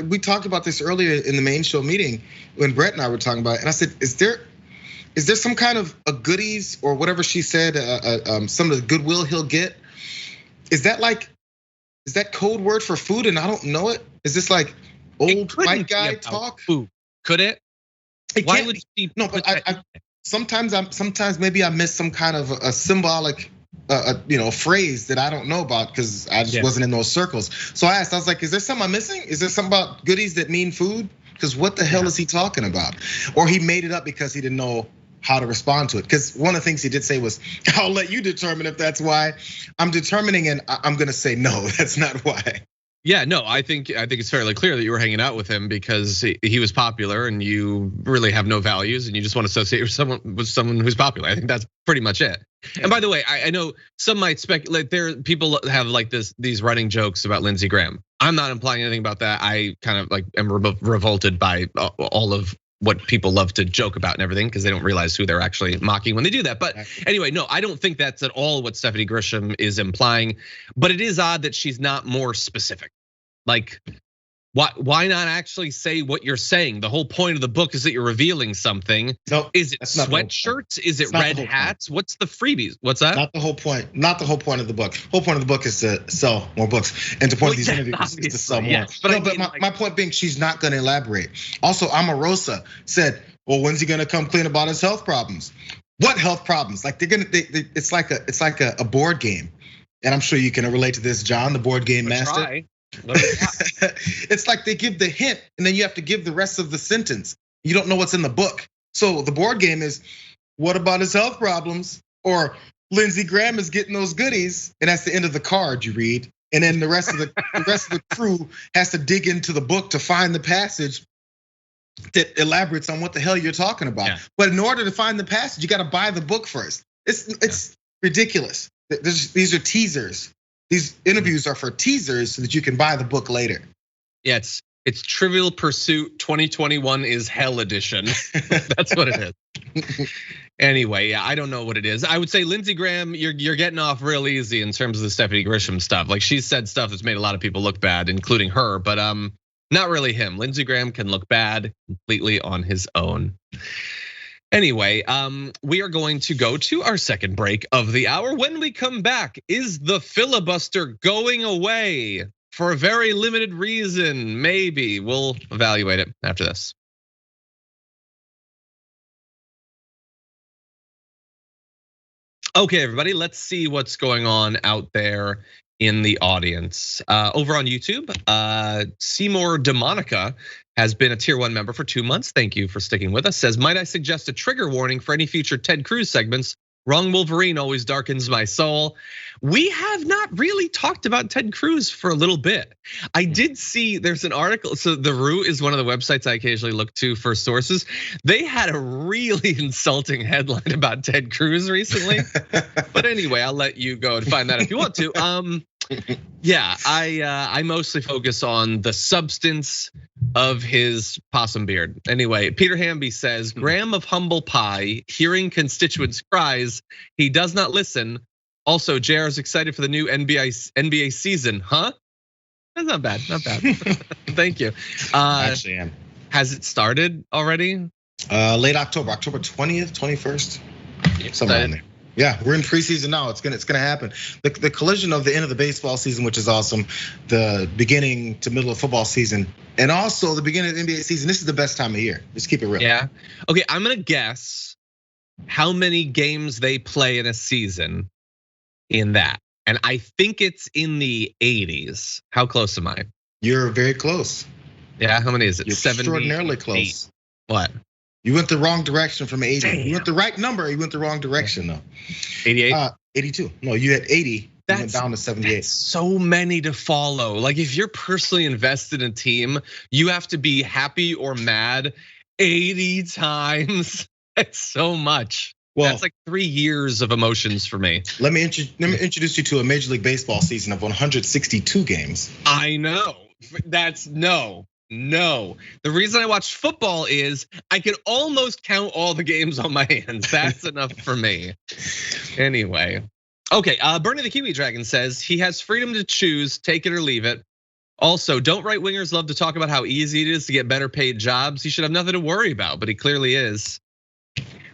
we talked about this earlier in the main show meeting when Brett and I were talking about it, and I said, is there some kind of a goodies or whatever she said, some of the goodwill he'll get? Is that code word for food and I don't know it? Is this like old white guy talk? Food. Could it? Why would she? No, but sometimes maybe I missed some kind of a symbolic, phrase that I don't know about because I just wasn't in those circles. So I was like, is there something I'm missing? Is there something about goodies that mean food? Because what the hell is he talking about? Or he made it up because he didn't know how to respond to it. Because one of the things he did say was, I'll let you determine if that's why. I'm determining and I'm gonna say no, that's not why. Yeah, no, I think it's fairly clear that you were hanging out with him because he was popular and you really have no values and you just want to associate with someone who's popular. I think that's pretty much it. And by the way, I know some might speculate people have like these running jokes about Lindsey Graham. I'm not implying anything about that. I kind of like am revolted by all of what people love to joke about and everything because they don't realize who they're actually mocking when they do that. But anyway, no, I don't think that's at all what Stephanie Grisham is implying. But it is odd that she's not more specific. Like, why not actually say what you're saying? The whole point of the book is that you're revealing something. No, is it sweatshirts? Is it red hats? What's the freebies? What's that? Not the whole point. Not the whole point of the book. The whole point of the book is to sell more books, and the point of these interviews is to sell more. Yes, but my point being, she's not going to elaborate. Also, Omarosa said, "Well, when's he going to come clean about his health problems?" What health problems? Like it's like a board game, and I'm sure you can relate to this, John, the board game master. Try. It's like they give the hint and then you have to give the rest of the sentence. You don't know what's in the book. So the board game is, what about his health problems? Or Lindsey Graham is getting those goodies, and that's the end of the card you read. And then the rest of the crew has to dig into the book to find the passage that elaborates on what the hell you're talking about. Yeah. But in order to find the passage, you got to buy the book first. It's ridiculous. These are teasers. These interviews are for teasers so that you can buy the book later. Yeah, it's Trivial Pursuit 2021 is Hell edition. That's what it is. Anyway, yeah, I don't know what it is. I would say Lindsey Graham, you're getting off real easy in terms of the Stephanie Grisham stuff. Like she's said stuff that's made a lot of people look bad, including her, but not really him. Lindsey Graham can look bad completely on his own. Anyway, we are going to go to our second break of the hour. When we come back, is the filibuster going away for a very limited reason? Maybe. We'll evaluate it after this. Okay, everybody, let's see what's going on out there in the audience. Over on YouTube, Seymour DeMonica has been a tier 1 member for 2 months. Thank you for sticking with us. Says, might I suggest a trigger warning for any future Ted Cruz segments? Wrong Wolverine always darkens my soul. We have not really talked about Ted Cruz for a little bit. I did see there's an article. So The Root is one of the websites I occasionally look to for sources. They had a really insulting headline about Ted Cruz recently. But anyway, I'll let you go and find that if you want to. Yeah, I mostly focus on the substance of his possum beard. Anyway, Peter Hamby says, Graham of humble pie, hearing constituents' cries, he does not listen. Also, Jayar is excited for the new NBA season, huh? That's not bad, not bad. Thank you. I actually am. Has it started already? Late October 20th, 21st. Somewhere in there. Yeah, we're in preseason now. It's gonna happen. The collision of the end of the baseball season, which is awesome, the beginning to middle of football season, and also the beginning of the NBA season. This is the best time of year. Just keep it real. Yeah. Okay, I'm gonna guess how many games they play in a season in that. And I think it's in the 80s. How close am I? You're very close. Yeah, how many is it? You're 70, extraordinarily close. What? You went the wrong direction from 80. Damn. You went the right number. You went the wrong direction though. 88? 82. No, you had 80. You went down to 78. So many to follow. Like if you're personally invested in a team, you have to be happy or mad 80 times. It's so much. Well, that's like 3 years of emotions for me. Let me introduce you to a Major League Baseball season of 162 games. I know. That's no. The reason I watch football is I can almost count all the games on my hands. That's enough for me. Anyway. Okay, Bernie the Kiwi Dragon says he has freedom to choose, take it or leave it. Also, don't right wingers love to talk about how easy it is to get better paid jobs? He should have nothing to worry about, but he clearly is.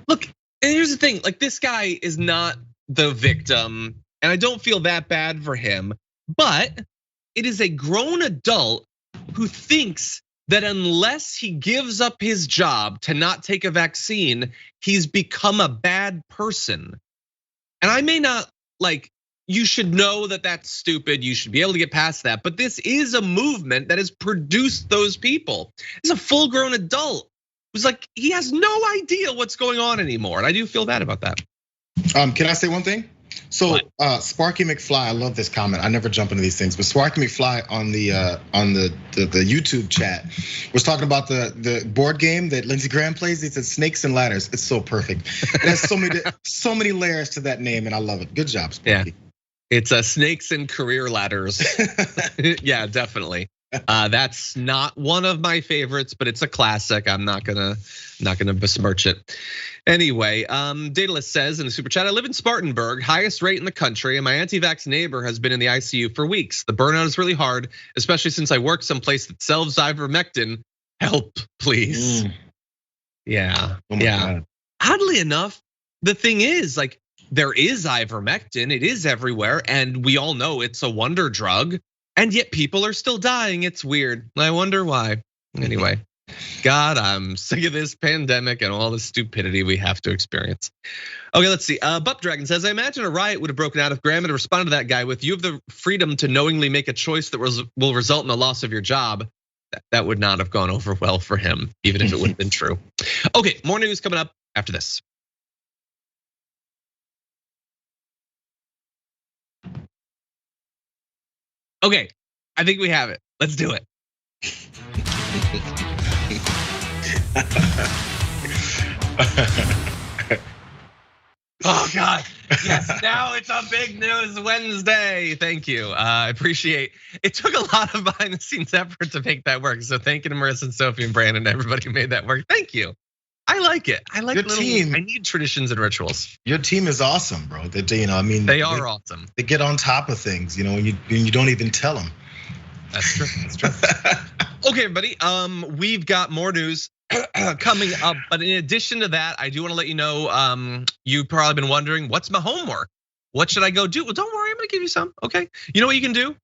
Look, and here's the thing, like this guy is not the victim, and I don't feel that bad for him, but it is a grown adult who thinks that unless he gives up his job to not take a vaccine, he's become a bad person. And I may not you should know that that's stupid. You should be able to get past that. But this is a movement that has produced those people. He's a full grown adult who's like, he has no idea what's going on anymore. And I do feel bad about that. Can I say one thing? So Sparky McFly, I love this comment. I never jump into these things, but Sparky McFly on the YouTube chat was talking about the board game that Lindsey Graham plays. He said Snakes and Ladders. It's so perfect. It has so many layers to that name, and I love it. Good job, Sparky. Yeah. It's Snakes and Career Ladders. Yeah, definitely. That's not one of my favorites, but it's a classic. I'm not gonna besmirch it. Anyway, Daedalus says in the super chat, I live in Spartanburg, highest rate in the country, and my anti-vax neighbor has been in the ICU for weeks. The burnout is really hard, especially since I work someplace that sells ivermectin. Help, please. Yeah, God. Oddly enough, the thing is, there is ivermectin, it is everywhere, and we all know it's a wonder drug, and yet people are still dying. It's weird. I wonder why. Anyway. God, I'm sick of this pandemic and all the stupidity we have to experience. Okay, let's see. Buck Dragon says, I imagine a riot would have broken out if Graham had responded to that guy with, you have the freedom to knowingly make a choice that will result in the loss of your job. That would not have gone over well for him, even if it would have been true. Okay, more news coming up after this. Okay, I think we have it. Let's do it. Oh God, yes, now it's a big news Wednesday. Thank you, I appreciate. It took a lot of behind the scenes effort to make that work. So thank you to Marissa and Sophie and Brandon, everybody who made that work. Thank you. I like it. I like your team. I need traditions and rituals. Your team is awesome, bro. They are awesome. They get on top of things, when you don't even tell them. That's true. That's true. Okay, everybody. We've got more news coming up, but in addition to that, I do want to let you know. You've probably been wondering, what's my homework? What should I go do? Well, don't worry, I'm gonna give you some. Okay. You know what you can do?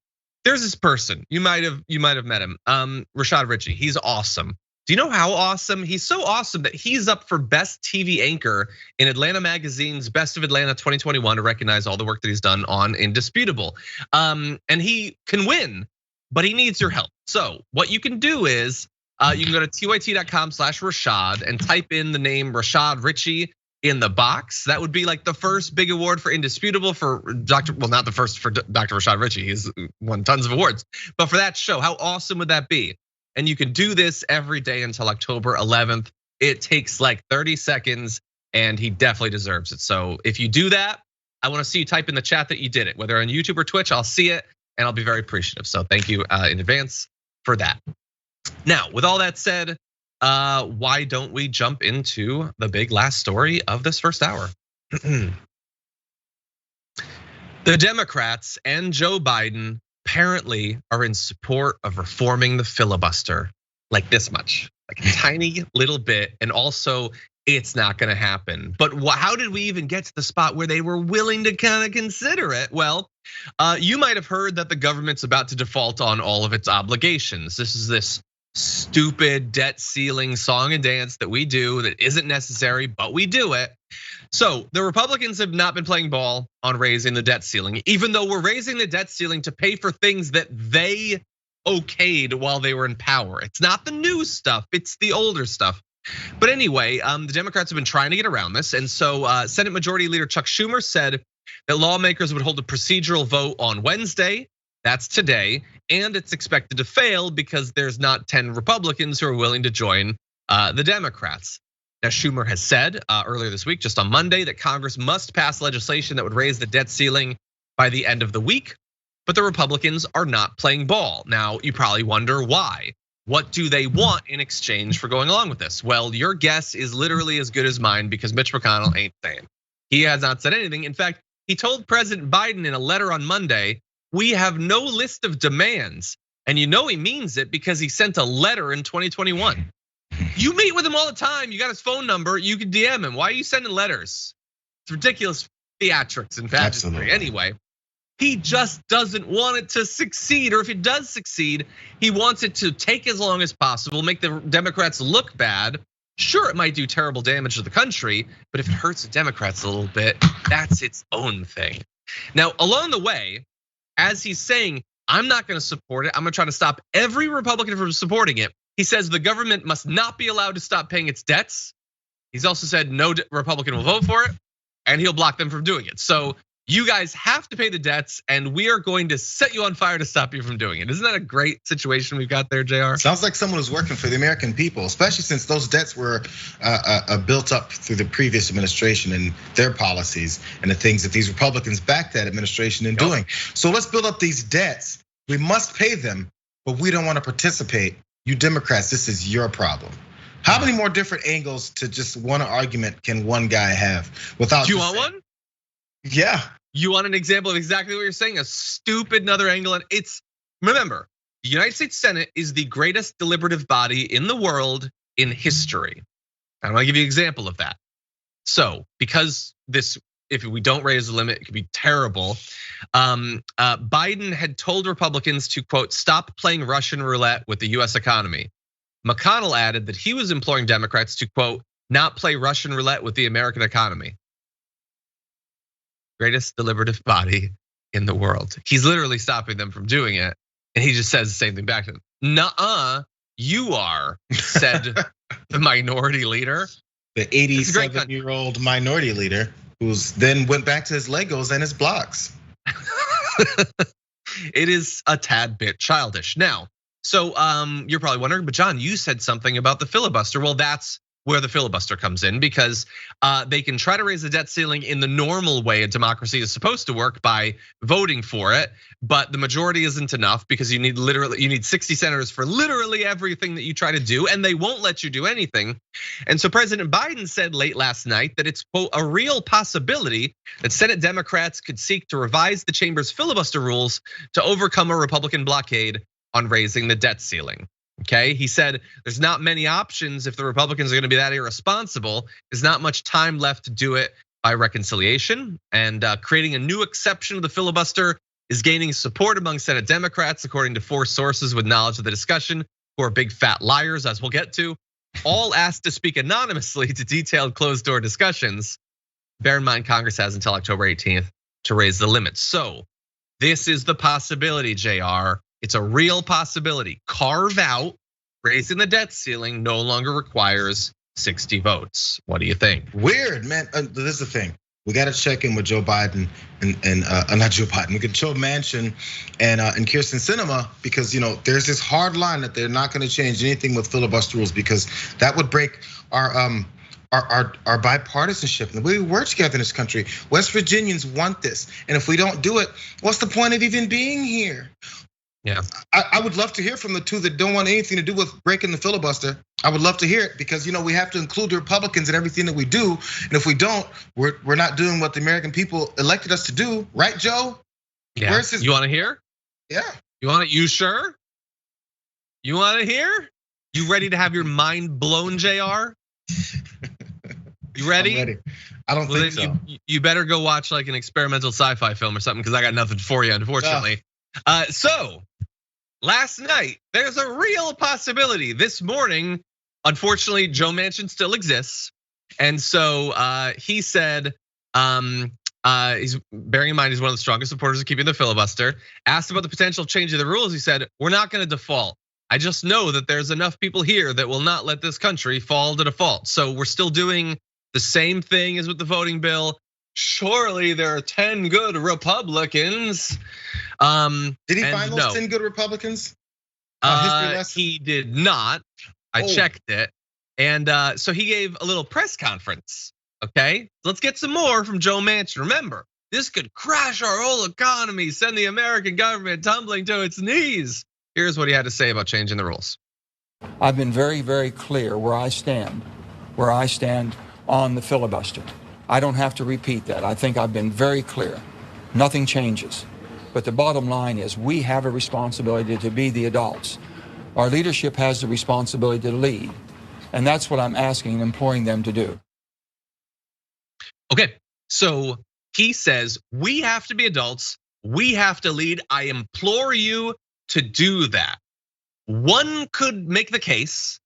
There's this person. You might have met him. Rashad Ritchie. He's awesome. Do you know how awesome? He's so awesome that he's up for Best TV Anchor in Atlanta Magazine's Best of Atlanta 2021 to recognize all the work that he's done on Indisputable. And he can win, but he needs your help. So what you can do is you can go to tyt.com/Rashad and type in the name Rashad Ritchie in the box. That would be like the first big award for Indisputable for not the first for Dr. Rashad Ritchie. He's won tons of awards, but for that show, how awesome would that be? And you can do this every day until October 11th. It takes like 30 seconds and he definitely deserves it. So if you do that, I wanna see you type in the chat that you did it, whether on YouTube or Twitch, I'll see it and I'll be very appreciative. So thank you in advance for that. Now, with all that said, why don't we jump into the big last story of this first hour? The Democrats and Joe Biden apparently are in support of reforming the filibuster, like this much, like a tiny little bit, and also it's not gonna happen. But how did we even get to the spot where they were willing to kind of consider it? Well, you might have heard that the government's about to default on all of its obligations. This is this stupid debt ceiling song and dance that we do that isn't necessary, but we do it. So the Republicans have not been playing ball on raising the debt ceiling, even though we're raising the debt ceiling to pay for things that they okayed while they were in power. It's not the new stuff, it's the older stuff. But anyway, the Democrats have been trying to get around this. And so Senate Majority Leader Chuck Schumer said that lawmakers would hold a procedural vote on Wednesday. That's today. And it's expected to fail because there's not 10 Republicans who are willing to join the Democrats. Now, Schumer has said earlier this week, just on Monday, that Congress must pass legislation that would raise the debt ceiling by the end of the week. But the Republicans are not playing ball. Now, you probably wonder why. What do they want in exchange for going along with this? Well, your guess is literally as good as mine because Mitch McConnell ain't saying. He has not said anything. In fact, he told President Biden in a letter on Monday, we have no list of demands. And you know he means it because he sent a letter in 2021. You meet with him all the time. You got his phone number. You can DM him. Why are you sending letters? It's ridiculous theatrics and pageantry. Anyway, he just doesn't want it to succeed. Or if it does succeed, he wants it to take as long as possible, make the Democrats look bad. Sure, it might do terrible damage to the country, but if it hurts the Democrats a little bit, that's its own thing. Now, along the way, as he's saying, I'm not gonna support it, I'm gonna try to stop every Republican from supporting it. He says the government must not be allowed to stop paying its debts. He's also said no Republican will vote for it, and he'll block them from doing it. So you guys have to pay the debts, and we are going to set you on fire to stop you from doing it. Isn't that a great situation we've got there, Jayar? Sounds like someone who's working for the American people, especially since those debts were built up through the previous administration and their policies and the things that these Republicans backed that administration in doing. So let's build up these debts. We must pay them, but we don't want to participate. You Democrats, this is your problem. How many more different angles to just one argument can one guy have without? Do you want one? Yeah. You want an example of exactly what you're saying? A stupid another angle. And it's, remember, the United States Senate is the greatest deliberative body in the world in history. I'm gonna give you an example of that. So, because this, if we don't raise the limit, it could be terrible. Biden had told Republicans to, quote, stop playing Russian roulette with the US economy. McConnell added that he was imploring Democrats to, quote, not play Russian roulette with the American economy. Greatest deliberative body in the world. He's literally stopping them from doing it. And he just says the same thing back to them. Nuh-uh, you are, said the minority leader. The 87-year-old minority leader who's then went back to his Legos and his blocks. It is a tad bit childish. Now, so you're probably wondering, but John, you said something about the filibuster. Well, that's where the filibuster comes in because they can try to raise the debt ceiling in the normal way a democracy is supposed to work by voting for it, but the majority isn't enough because you need 60 senators for literally everything that you try to do, and they won't let you do anything. And so President Biden said late last night that it's, quote, a real possibility that Senate Democrats could seek to revise the chamber's filibuster rules to overcome a Republican blockade on raising the debt ceiling. Okay, he said there's not many options if the Republicans are gonna be that irresponsible. There's not much time left to do it by reconciliation, and creating a new exception to the filibuster is gaining support among Senate Democrats, according to 4 sources with knowledge of the discussion, who are big fat liars, as we'll get to, all asked to speak anonymously to detailed closed door discussions. Bear in mind, Congress has until October 18th to raise the limits. So this is the possibility, Jayar. It's a real possibility. Carve out, raising the debt ceiling no longer requires 60 votes. What do you think? Weird, man. This is the thing. We got to check in with Joe Biden and not Joe Biden. We can Joe Manchin and Kyrsten Sinema because there's this hard line that they're not going to change anything with filibuster rules because that would break our bipartisanship and the way we work together in this country. West Virginians want this, and if we don't do it, what's the point of even being here? Yeah, I would love to hear from the two that don't want anything to do with breaking the filibuster. I would love to hear it because we have to include the Republicans in everything that we do, and if we don't, we're not doing what the American people elected us to do, right, Joe? Yeah. Where's his? You want to hear? Yeah. You want it? You sure? You want to hear? You ready to have your mind blown, Jayar? You ready? I'm ready. I don't think so. You better go watch like an experimental sci-fi film or something, because I got nothing for you, unfortunately. So last night, there's a real possibility. This morning, unfortunately, Joe Manchin still exists. And so he said, he's bearing in mind he's one of the strongest supporters of keeping the filibuster. Asked about the potential change of the rules, he said, "We're not going to default. I just know that there's enough people here that will not let this country fall to default. So we're still doing the same thing as with the voting bill. Surely there are 10 good Republicans." Did he find those 10 good Republicans? He did not. I checked it. And so he gave a little press conference. Okay, let's get some more from Joe Manchin. Remember, this could crash our whole economy, send the American government tumbling to its knees. Here's what he had to say about changing the rules. I've been very, very clear where I stand on the filibuster. I don't have to repeat that. I think I've been very clear. Nothing changes. But the bottom line is we have a responsibility to be the adults. Our leadership has the responsibility to lead. And that's what I'm asking and imploring them to do. Okay, so he says we have to be adults. We have to lead. I implore you to do that. One could make the case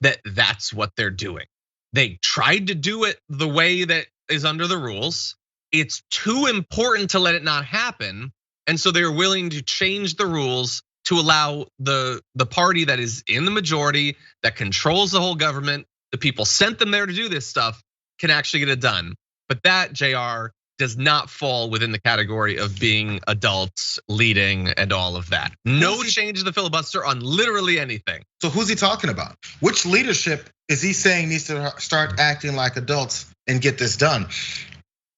that that's what they're doing. They tried to do it the way that is under the rules. It's too important to let it not happen. And so they're willing to change the rules to allow the party that is in the majority, that controls the whole government, the people sent them there to do this stuff, can actually get it done. But that, Jayar, does not fall within the category of being adults, leading, and all of that. No change to the filibuster on literally anything. So who's he talking about? Which leadership is he saying needs to start acting like adults and get this done?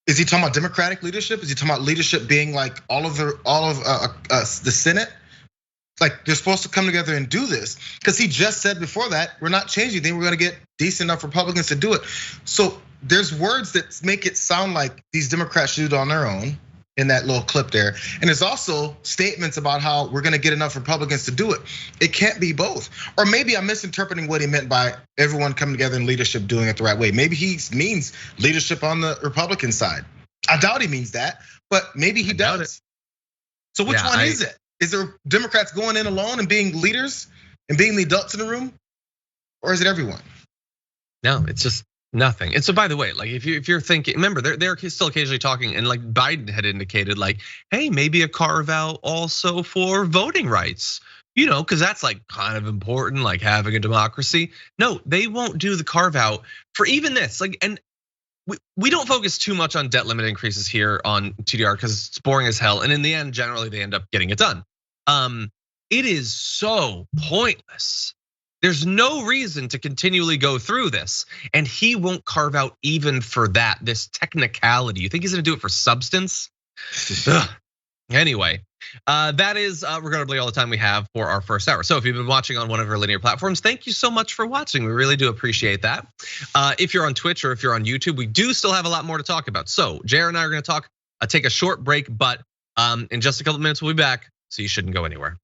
Is he talking about Democratic leadership? Is he talking about leadership being like all of the Senate? Like they're supposed to come together and do this, because he just said before that we're not changing anything. We're going to get decent enough Republicans to do it. So there's words that make it sound like these Democrats should do it on their own in that little clip there. And there's also statements about how we're going to get enough Republicans to do it. It can't be both. Or maybe I'm misinterpreting what he meant by everyone coming together in leadership doing it the right way. Maybe he means leadership on the Republican side. I doubt he means that, but maybe he does. So which one is it? Is there Democrats going in alone and being leaders and being the adults in the room? Or is it everyone? No, it's just nothing. And so, by the way, like if you're thinking, remember they're still occasionally talking, and like Biden had indicated, like, hey, maybe a carve out also for voting rights, because that's like kind of important, like having a democracy. No, they won't do the carve out for even this. Like, and we don't focus too much on debt limit increases here on TDR because it's boring as hell, and in the end, generally they end up getting it done. It is so pointless. There's no reason to continually go through this, and he won't carve out even for that, this technicality. You think he's gonna do it for substance? Anyway, that is regrettably all the time we have for our first hour. So if you've been watching on one of our linear platforms, thank you so much for watching. We really do appreciate that. If you're on Twitch or if you're on YouTube, we do still have a lot more to talk about. So Jayar and I are gonna take a short break, but in just a couple minutes we'll be back, so you shouldn't go anywhere.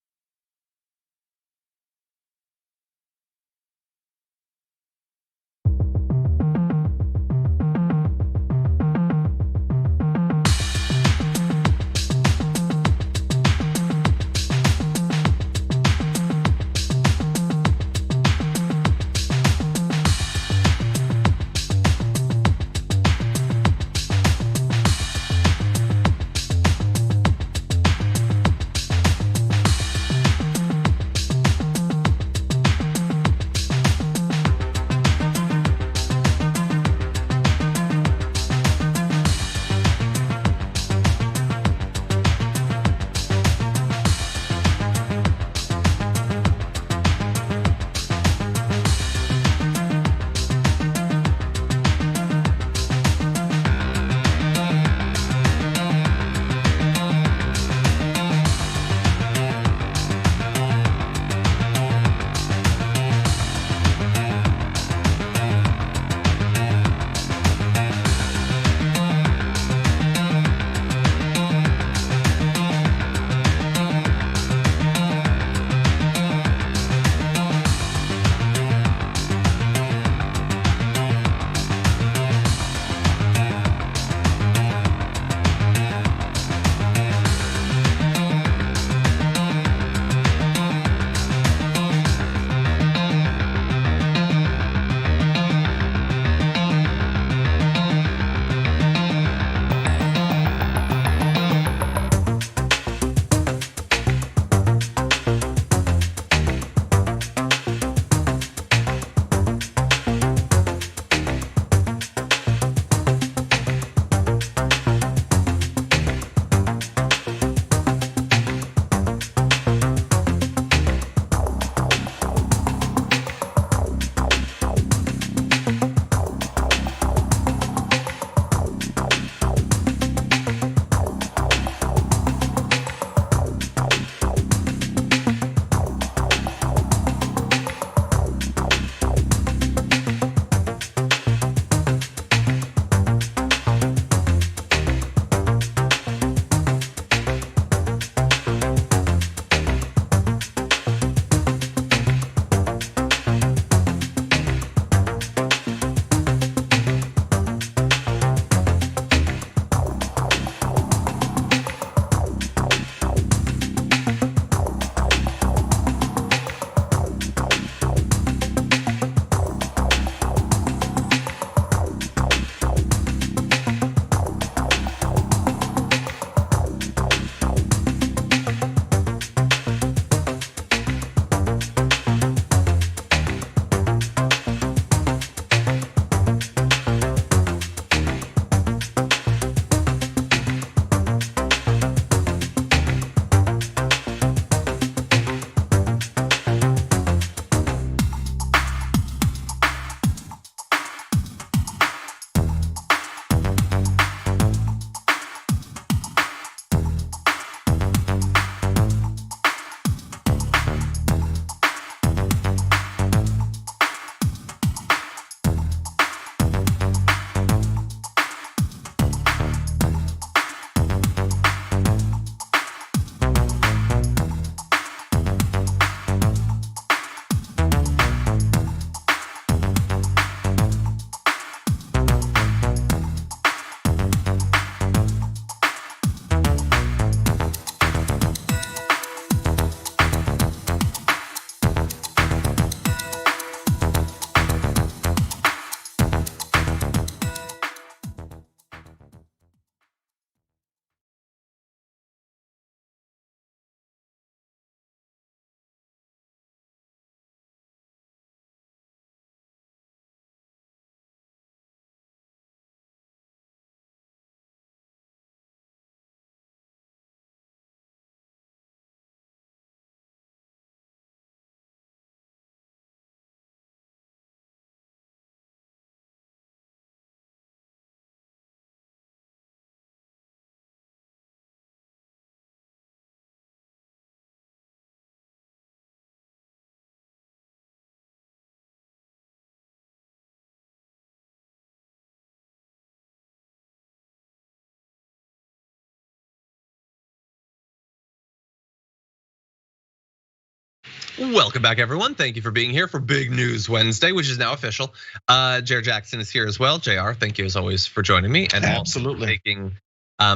Welcome back, everyone. Thank you for being here for Big News Wednesday, which is now official. Jayar Jackson is here as well. Jayar, thank you as always for joining me and absolutely taking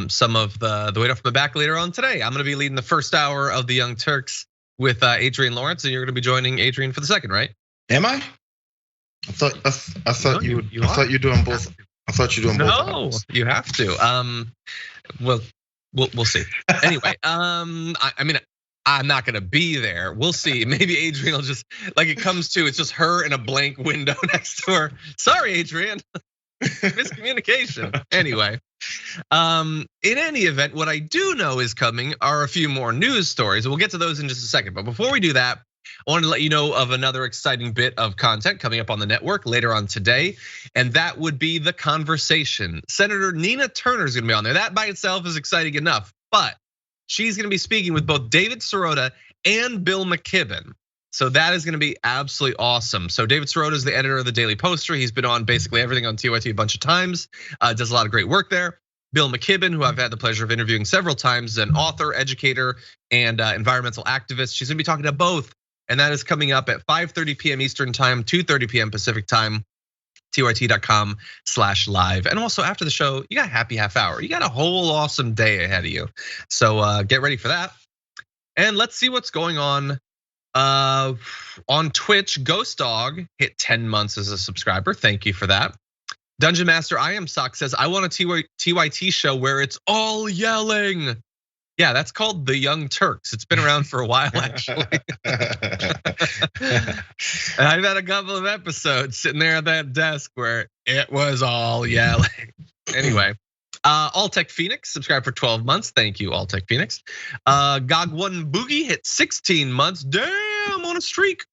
some of the weight off my back later on today. I'm going to be leading the first hour of the Young Turks with Adrian Lawrence, and you're going to be joining Adrian for the second, right? Am I? I thought you were doing both. I thought you were doing both. No, you have to. Well, we'll see. Anyway, I mean, I'm not gonna be there. We'll see. Maybe Adrian will just, like it comes to, it's just her in a blank window next to her. Sorry, Adrian. Miscommunication. Anyway, in any event, what I do know is coming are a few more news stories. We'll get to those in just a second. But before we do that, I wanted to let you know of another exciting bit of content coming up on the network later on today, and that would be The Conversation. Senator Nina Turner is gonna be on there. That by itself is exciting enough, but she's gonna be speaking with both David Sirota and Bill McKibben. So that is gonna be absolutely awesome. So David Sirota is the editor of the Daily Poster. He's been on basically everything on TYT a bunch of times, does a lot of great work there. Bill McKibben, who I've had the pleasure of interviewing several times, is an author, educator, and environmental activist. She's gonna be talking to both, and that is coming up at 5:30 p.m. Eastern time, 2:30 p.m. Pacific time. TYT.com/live. And also after the show, you got a happy half hour. You got a whole awesome day ahead of you. So get ready for that. And let's see what's going on Twitch. Ghost Dog hit 10 months as a subscriber. Thank you for that. Dungeon Master I Am Sock says, I want a TYT show where it's all yelling. Yeah, that's called The Young Turks. It's been around for a while, actually. And I've had a couple of episodes sitting there at that desk where it was all yelling. Anyway, Alltech Phoenix, subscribe for 12 months. Thank you, Alltech Phoenix. GOG1 Boogie hit 16 months. Damn, on a streak.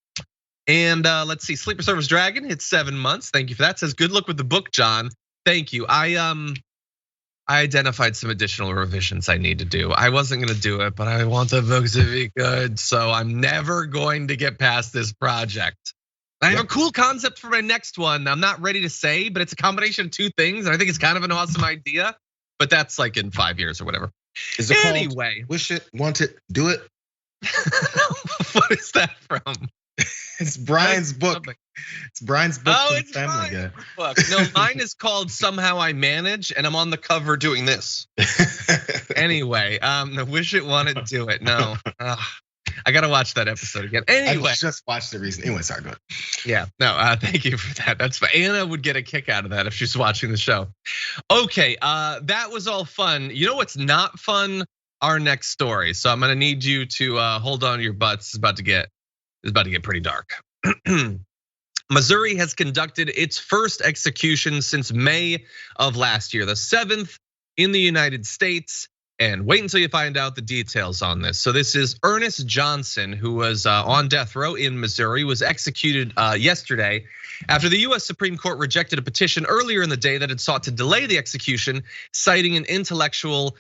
And let's see, Sleeper Service Dragon hit 7 months. Thank you for that. Says, good luck with the book, John. Thank you. I identified some additional revisions I need to do. I wasn't gonna do it, but I want the book to be good. So I'm never going to get past this project. I have a cool concept for my next one. I'm not ready to say, but it's a combination of two things. And I think it's kind of an awesome idea, but that's like in 5 years or whatever. Is it anyway, called Wish It, Want It, Do It? What is that from? It's Brian's book. It's Brian's book from it's Family Guy. Book. No, mine is called Somehow I Manage, and I'm on the cover doing this. Anyway, Wish It, Want It, Do It. No, I gotta watch that episode again. Anyway, I just watched it recently. Anyway, sorry, go ahead. Yeah, no, thank you for that. That's fine. Anna would get a kick out of that if she's watching the show. Okay, that was all fun. You know what's not fun? Our next story. So I'm gonna need you to hold on to your butts. It's about to get pretty dark. Missouri has conducted its first execution since May of last year, the 7th in the United States. And wait until you find out the details on this. So this is Ernest Johnson, who was on death row in Missouri, was executed yesterday after the US Supreme Court rejected a petition earlier in the day that had sought to delay the execution, citing an intellectual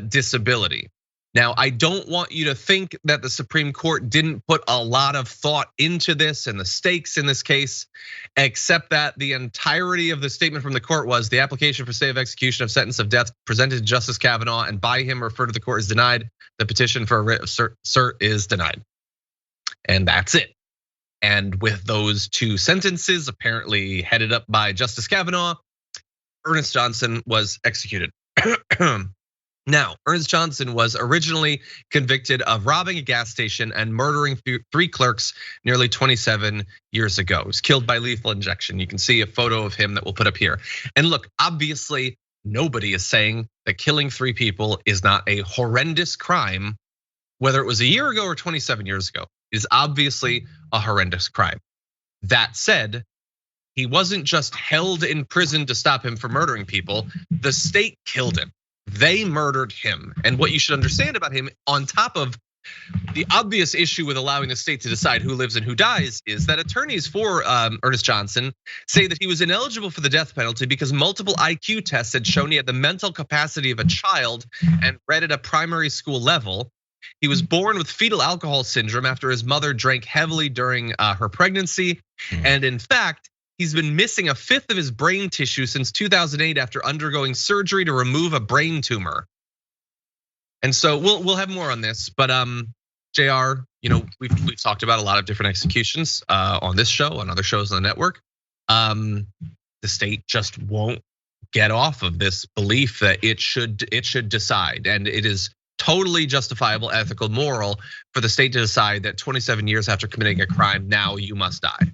disability. Now, I don't want you to think that the Supreme Court didn't put a lot of thought into this and the stakes in this case, except that the entirety of the statement from the court was the application for stay of execution of sentence of death presented to Justice Kavanaugh and by him referred to the court is denied. The petition for a writ of cert is denied. And that's it. And with those two sentences apparently headed up by Justice Kavanaugh, Ernest Johnson was executed. Now, Ernest Johnson was originally convicted of robbing a gas station and murdering 3 clerks nearly 27 years ago. He was killed by lethal injection. You can see a photo of him that we'll put up here. And look, obviously, nobody is saying that killing 3 people is not a horrendous crime, whether it was a year ago or 27 years ago. It is obviously a horrendous crime. That said, he wasn't just held in prison to stop him from murdering people. The state killed him. They murdered him. And what you should understand about him, on top of the obvious issue with allowing the state to decide who lives and who dies, is that attorneys for Ernest Johnson say that he was ineligible for the death penalty because multiple IQ tests had shown he had the mental capacity of a child and read at a primary school level. He was born with fetal alcohol syndrome after his mother drank heavily during her pregnancy. And in fact, he's been missing 1/5 of his brain tissue since 2008 after undergoing surgery to remove a brain tumor. And so we'll have more on this, but Jayar, we've talked about a lot of different executions on this show, on other shows on the network. The state just won't get off of this belief that it should decide, and it is totally justifiable, ethical, moral for the state to decide that 27 years after committing a crime, now you must die.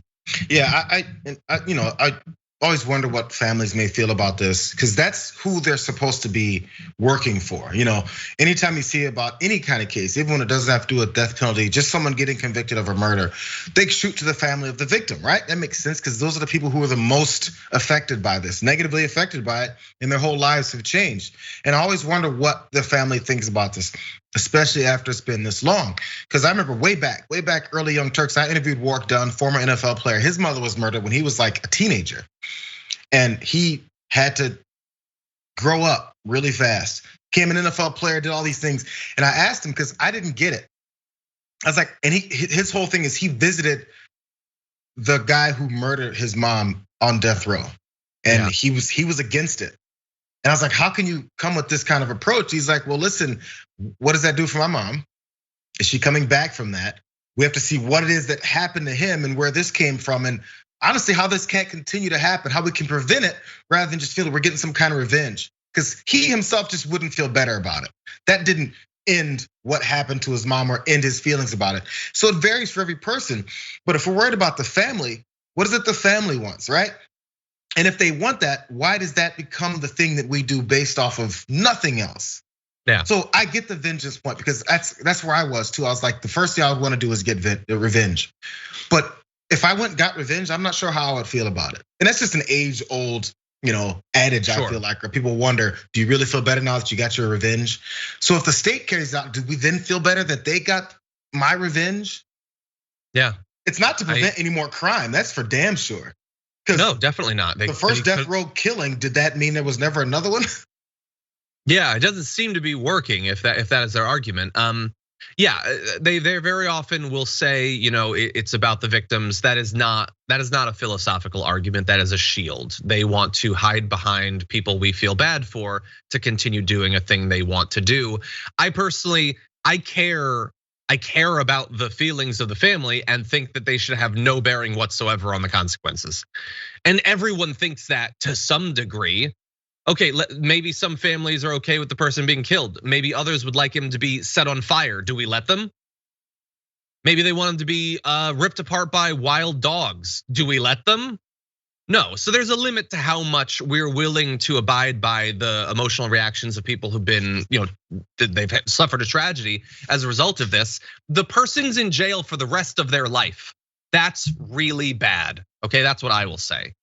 Yeah, I always wonder what families may feel about this, because that's who they're supposed to be working for. Anytime you see about any kind of case, even when it doesn't have to do with death penalty, just someone getting convicted of a murder, they shoot to the family of the victim, right? That makes sense, because those are the people who are the most affected by this, negatively affected by it, and their whole lives have changed. And I always wonder what the family thinks about this, especially after it's been this long. Because I remember way back, early Young Turks, I interviewed Warwick Dunn, former NFL player. His mother was murdered when he was like a teenager. And he had to grow up really fast. Became an NFL player, did all these things. And I asked him, because I didn't get it. I was like, and his whole thing is he visited the guy who murdered his mom on death row. And he was against it. And I was like, how can you come with this kind of approach? He's like, well, listen, what does that do for my mom? Is she coming back from that? We have to see what it is that happened to him and where this came from. And honestly, how this can't continue to happen, how we can prevent it rather than just feel that we're getting some kind of revenge. Because he himself just wouldn't feel better about it. That didn't end what happened to his mom or end his feelings about it. So it varies for every person. But if we're worried about the family, what is it the family wants, right? And if they want that, why does that become the thing that we do based off of nothing else? Yeah. So I get the vengeance point, because that's where I was too. I was like, the first thing I would want to do is get revenge. But if I went and got revenge, I'm not sure how I would feel about it. And that's just an age-old, adage. Sure. I feel like, or people wonder, do you really feel better now that you got your revenge? So if the state carries out, do we then feel better that they got my revenge? Yeah. It's not to prevent any more crime. That's for damn sure. No, definitely not. The first death row killing, did that mean there was never another one? Yeah, it doesn't seem to be working if that is their argument. Yeah, they very often will say, it's about the victims. That is not a philosophical argument. That is a shield. They want to hide behind people we feel bad for to continue doing a thing they want to do. I personally, I care about the feelings of the family and think that they should have no bearing whatsoever on the consequences. And everyone thinks that to some degree. Okay, maybe some families are okay with the person being killed. Maybe others would like him to be set on fire. Do we let them? Maybe they want him to be ripped apart by wild dogs. Do we let them? No, so there's a limit to how much we're willing to abide by the emotional reactions of people who've been, they've suffered a tragedy as a result of this. The person's in jail for the rest of their life. That's really bad, okay? That's what I will say.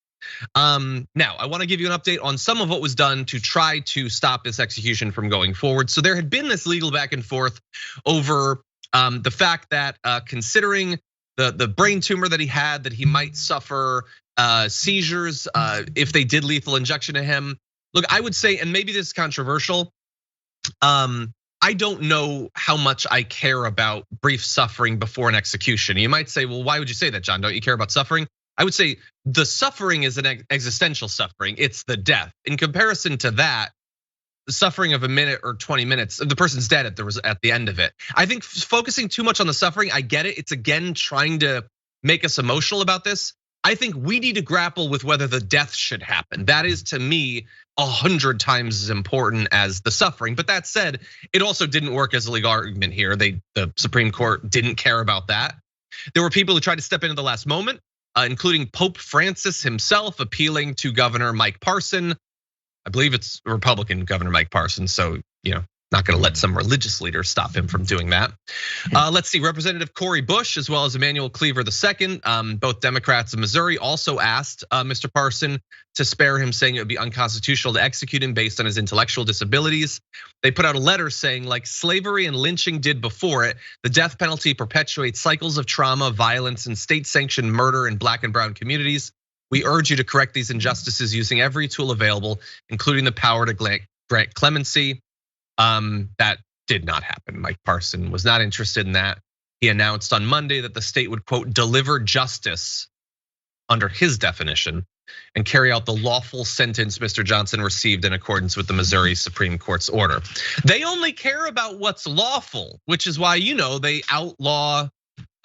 Now, I wanna give you an update on some of what was done to try to stop this execution from going forward. So there had been this legal back and forth over the fact that considering the brain tumor that he had, that he might suffer seizures if they did lethal injection to him. Look, I would say, and maybe this is controversial, I don't know how much I care about brief suffering before an execution. You might say, well, why would you say that, John? Don't you care about suffering? I would say the suffering is an existential suffering. It's the death. In comparison to that, the suffering of a minute or 20 minutes, the person's dead at the end of it. I think focusing too much on the suffering, I get it. It's again trying to make us emotional about this. I think we need to grapple with whether the death should happen. That is, to me, 100 times as important as the suffering. But that said, it also didn't work as a legal argument here. The Supreme Court didn't care about that. There were people who tried to step in at the last moment, including Pope Francis himself, appealing to Governor Mike Parson. I believe it's Republican Governor Mike Parson, so not gonna let some religious leader stop him from doing that. Let's see, Representative Cori Bush, as well as Emanuel Cleaver II, both Democrats in Missouri, also asked Mr. Parson to spare him, saying it would be unconstitutional to execute him based on his intellectual disabilities. They put out a letter saying, like slavery and lynching did before it, the death penalty perpetuates cycles of trauma, violence, and state-sanctioned murder in Black and brown communities. We urge you to correct these injustices using every tool available, including the power to grant clemency. That did not happen. Mike Parson was not interested in that. He announced on Monday that the state would, quote, deliver justice under his definition and carry out the lawful sentence Mr. Johnson received in accordance with the Missouri Supreme Court's order. They only care about what's lawful, which is why, they outlaw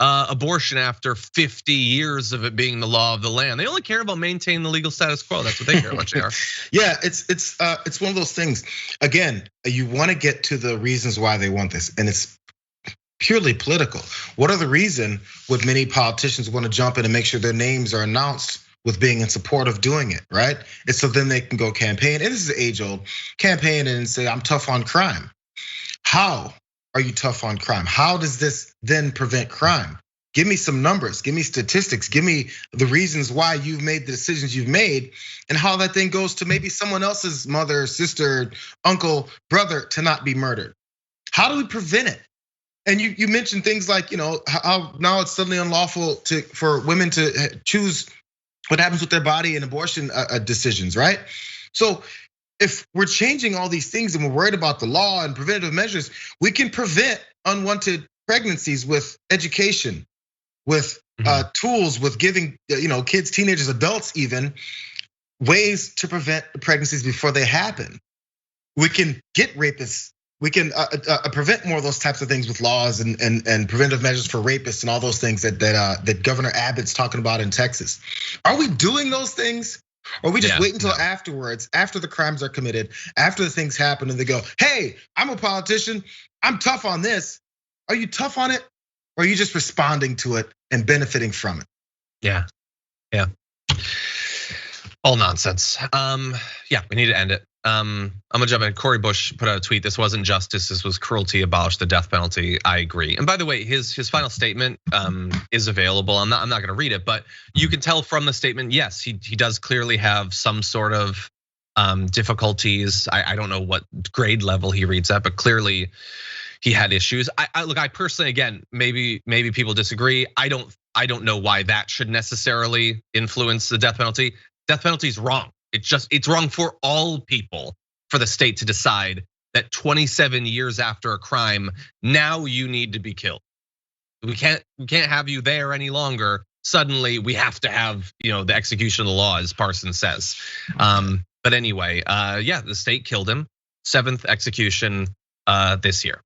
abortion after 50 years of it being the law of the land. They only care about maintaining the legal status quo. That's what they care about, Jayar. Yeah, it's one of those things. Again, you want to get to the reasons why they want this, and it's purely political. What are the reason would many politicians want to jump in and make sure their names are announced with being in support of doing it, right? It's so then they can go campaign, and this is age-old, campaign and say, I'm tough on crime. How are you tough on crime? How does this then prevent crime? Give me some numbers, give me statistics, give me the reasons why you've made the decisions you've made, and how that then goes to maybe someone else's mother, sister, uncle, brother to not be murdered. How do we prevent it? And you mentioned things like, how now it's suddenly unlawful for women to choose what happens with their body in abortion decisions, right? So if we're changing all these things and we're worried about the law and preventative measures, we can prevent unwanted pregnancies with education, with tools, with giving kids, teenagers, adults even ways to prevent the pregnancies before they happen. We can get rapists. We can prevent more of those types of things with laws and preventive measures for rapists and all those things that Governor Abbott's talking about in Texas. Are we doing those things? Or we just wait until afterwards, after the crimes are committed, after the things happen, and they go, hey, I'm a politician, I'm tough on this. Are you tough on it? Or are you just responding to it and benefiting from it? Yeah. All nonsense. Yeah, we need to end it. I'm gonna jump in. Cori Bush put out a tweet. This wasn't justice. This was cruelty. Abolish the death penalty. I agree. And by the way, his final statement is available. I'm not gonna read it, but you can tell from the statement. Yes, he does clearly have some sort of difficulties. I don't know what grade level he reads at, but clearly he had issues. I personally, again, maybe people disagree. I don't know why that should necessarily influence the death penalty. Death penalty is wrong. It's wrong for all people, for the state to decide that 27 years after a crime, now you need to be killed. We can't have you there any longer. Suddenly we have to have, the execution of the law, as Parsons says. But anyway, yeah, the state killed him. 7th execution this year.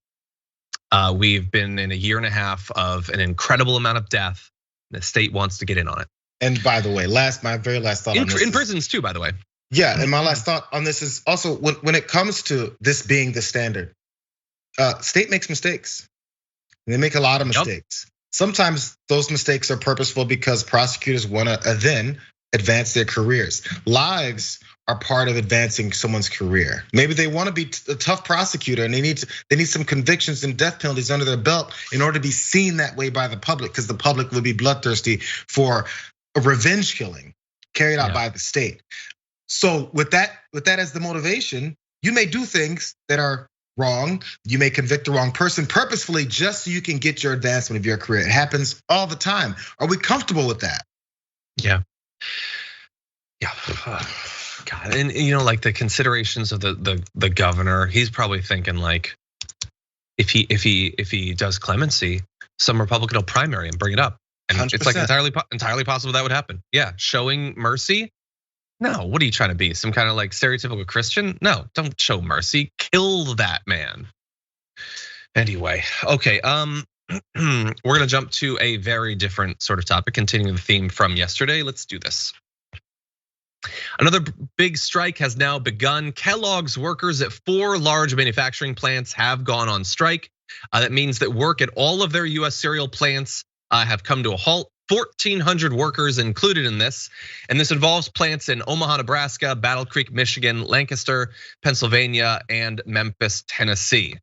We've been in a year and a half of an incredible amount of death. The state wants to get in on it. And by the way, my very last thought on this in prisons too, by the way. Yeah, and my last thought on this is also when it comes to this being the standard, state makes mistakes. They make a lot of mistakes. Sometimes those mistakes are purposeful because prosecutors want to then advance their careers. Lives are part of advancing someone's career. Maybe they want to be a tough prosecutor and they need some convictions and death penalties under their belt in order to be seen that way by the public, because the public will be bloodthirsty for a revenge killing carried out by the state. So with that as the motivation, you may do things that are wrong. You may convict the wrong person purposefully just so you can get your advancement of your career. It happens all the time. Are we comfortable with that? Yeah. God, and like the considerations of the governor, he's probably thinking like, if he does clemency, some Republican will primary and bring it up. And 100%. It's like entirely possible that would happen. Yeah, showing mercy. No, what are you trying to be? Some kind of like stereotypical Christian? No, don't show mercy. Kill that man. Anyway, okay. We're gonna jump to a very different sort of topic, continuing the theme from yesterday. Let's do this. Another big strike has now begun. Kellogg's workers at 4 large manufacturing plants have gone on strike. That means that work at all of their US cereal plants have come to a halt. 1,400 workers included in this, and this involves plants in Omaha, Nebraska, Battle Creek, Michigan, Lancaster, Pennsylvania, and Memphis, Tennessee.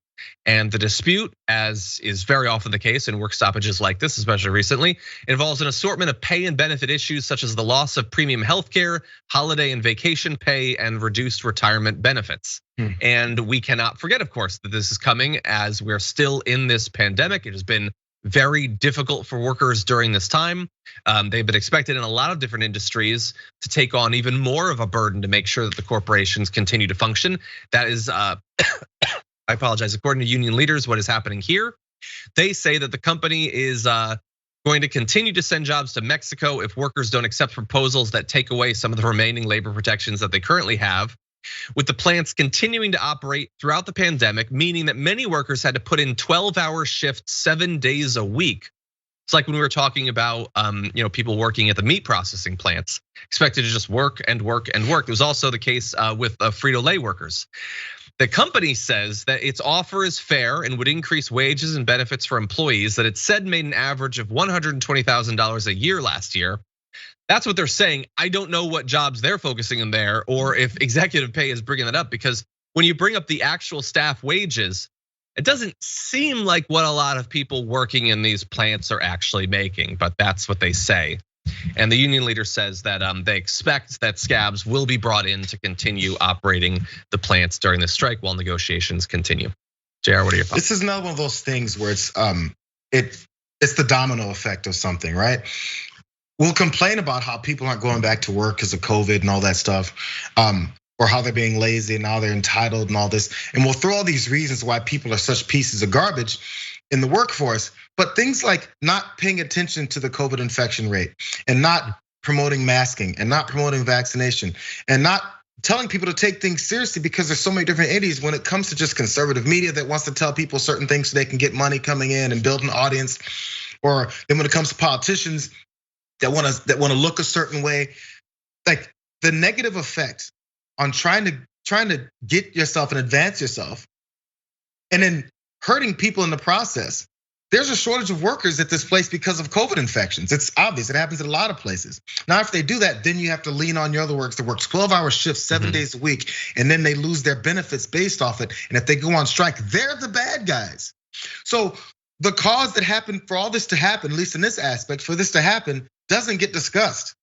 And the dispute, as is very often the case in work stoppages like this, especially recently, involves an assortment of pay and benefit issues such as the loss of premium healthcare, holiday and vacation pay, and reduced retirement benefits. And we cannot forget, of course, that this is coming as we're still in this pandemic. It has been very difficult for workers during this time. They've been expected in a lot of different industries to take on even more of a burden to make sure that the corporations continue to function. That is, I apologize, according to union leaders, what is happening here. They say that the company is going to continue to send jobs to Mexico if workers don't accept proposals that take away some of the remaining labor protections that they currently have. With the plants continuing to operate throughout the pandemic, meaning that many workers had to put in 12-hour shifts 7 days a week. It's like when we were talking about people working at the meat processing plants, expected to just work and work and work. It was also the case with Frito-Lay workers. The company says that its offer is fair and would increase wages and benefits for employees that it said made an average of $120,000 a year last year. That's what they're saying. I don't know what jobs they're focusing on there or if executive pay is bringing that up, because when you bring up the actual staff wages, it doesn't seem like what a lot of people working in these plants are actually making, but that's what they say. And the union leader says that they expect that scabs will be brought in to continue operating the plants during the strike while negotiations continue. Jayar, what are your thoughts? This is another one of those things where it's the domino effect of something, right? We'll complain about how people aren't going back to work because of COVID and all that stuff, or how they're being lazy and now they're entitled and all this. And we'll throw all these reasons why people are such pieces of garbage in the workforce. But things like not paying attention to the COVID infection rate and not promoting masking and not promoting vaccination and not telling people to take things seriously, because there's so many different entities when it comes to just conservative media that wants to tell people certain things so they can get money coming in and build an audience. Or then when it comes to politicians that want to look a certain way, like the negative effect on trying to get yourself and advance yourself, and then hurting people in the process. There's a shortage of workers at this place because of COVID infections. It's obvious. It happens at a lot of places. Now, if they do that, then you have to lean on your other workers that works 12-hour shifts, 7 days a week, and then they lose their benefits based off it. And if they go on strike, they're the bad guys. So the cause that happened for all this to happen, at least in this aspect, for this to happen, doesn't get discussed.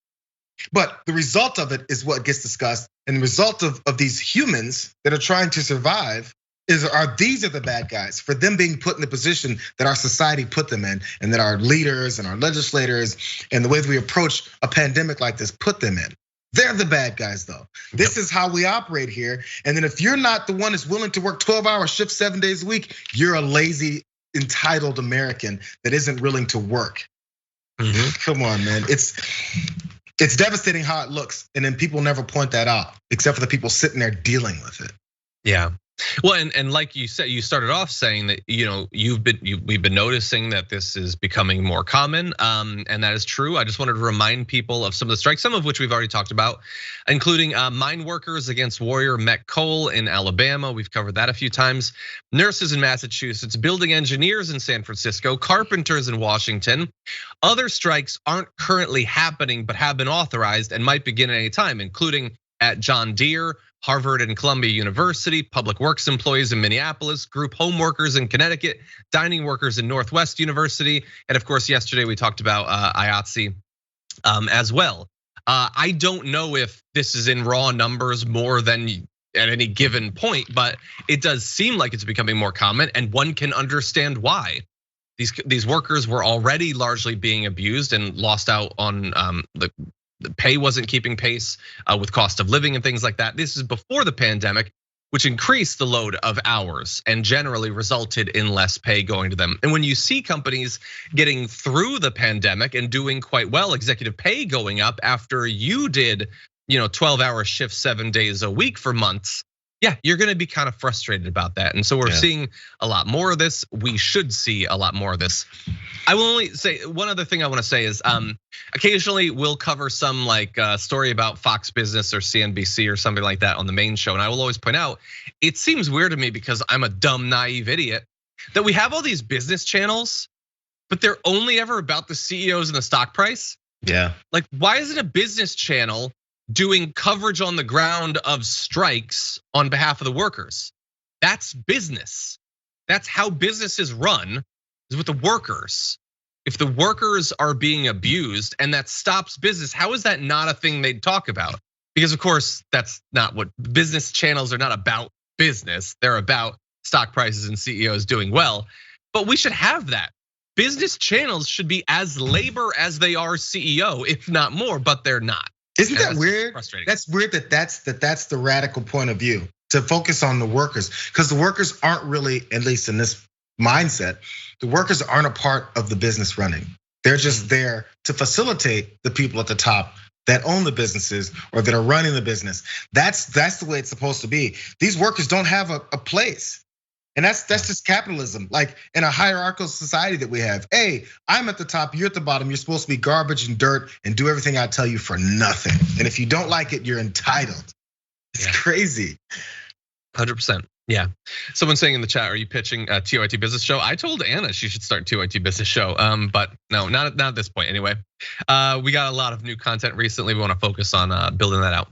But the result of it is what gets discussed. And the result of these humans that are trying to survive these are the bad guys for them being put in the position that our society put them in, and that our leaders and our legislators and the way that we approach a pandemic like this put them in. They're the bad guys though. This is how we operate here. And then if you're not the one that's willing to work 12-hour shifts 7 days a week, you're a lazy, entitled American that isn't willing to work. Come on, man. It's devastating how it looks. And then people never point that out, except for the people sitting there dealing with it. Yeah. Well, and like you said, you started off saying that we've been noticing that this is becoming more common, and that is true. I just wanted to remind people of some of the strikes, some of which we've already talked about, including mine workers against Warrior Met Coal in Alabama. We've covered that a few times. Nurses in Massachusetts, building engineers in San Francisco, carpenters in Washington. Other strikes aren't currently happening, but have been authorized and might begin at any time, including at John Deere, Harvard and Columbia University, public works employees in Minneapolis, group home workers in Connecticut, dining workers in Northwest University, and of course, yesterday we talked about IATSE as well. I don't know if this is in raw numbers more than at any given point, but it does seem like it's becoming more common, and one can understand why. These workers were already largely being abused and lost out on the pay wasn't keeping pace with cost of living and things like that. This is before the pandemic, which increased the load of hours and generally resulted in less pay going to them. And when you see companies getting through the pandemic and doing quite well, executive pay going up after you did 12-hour shifts 7 days a week for months, yeah, you're gonna be kind of frustrated about that. And so we're seeing a lot more of this. We should see a lot more of this. I will only say one other thing I wanna say is occasionally we'll cover some like story about Fox Business or CNBC or something like that on the main show. And I will always point out, it seems weird to me because I'm a dumb, naive idiot that we have all these business channels, but they're only ever about the CEOs and the stock price. Yeah. Like, why isn't a business channel doing coverage on the ground of strikes on behalf of the workers? That's business. That's how businesses run, is with the workers. If the workers are being abused and that stops business, how is that not a thing they'd talk about? Because of course, that's not what business channels are not about business. They're about stock prices and CEOs doing well. But we should have that. Business channels should be as labor as they are CEO, if not more, but they're not. Isn't that weird? That's weird that's the radical point of view, to focus on the workers, because the workers aren't really, at least in this mindset, the workers aren't a part of the business running. They're just there to facilitate the people at the top that own the businesses or that are running the business. That's the way it's supposed to be. These workers don't have a place. And that's just capitalism. Like in a hierarchical society that we have. Hey, I'm at the top, you're at the bottom. You're supposed to be garbage and dirt and do everything I tell you for nothing. And if you don't like it, you're entitled. It's crazy. 100%. Yeah. Someone saying in the chat, are you pitching a TYT business show? I told Anna she should start TYT business show. But no, not at this point anyway. We got a lot of new content recently. We want to focus on building that out.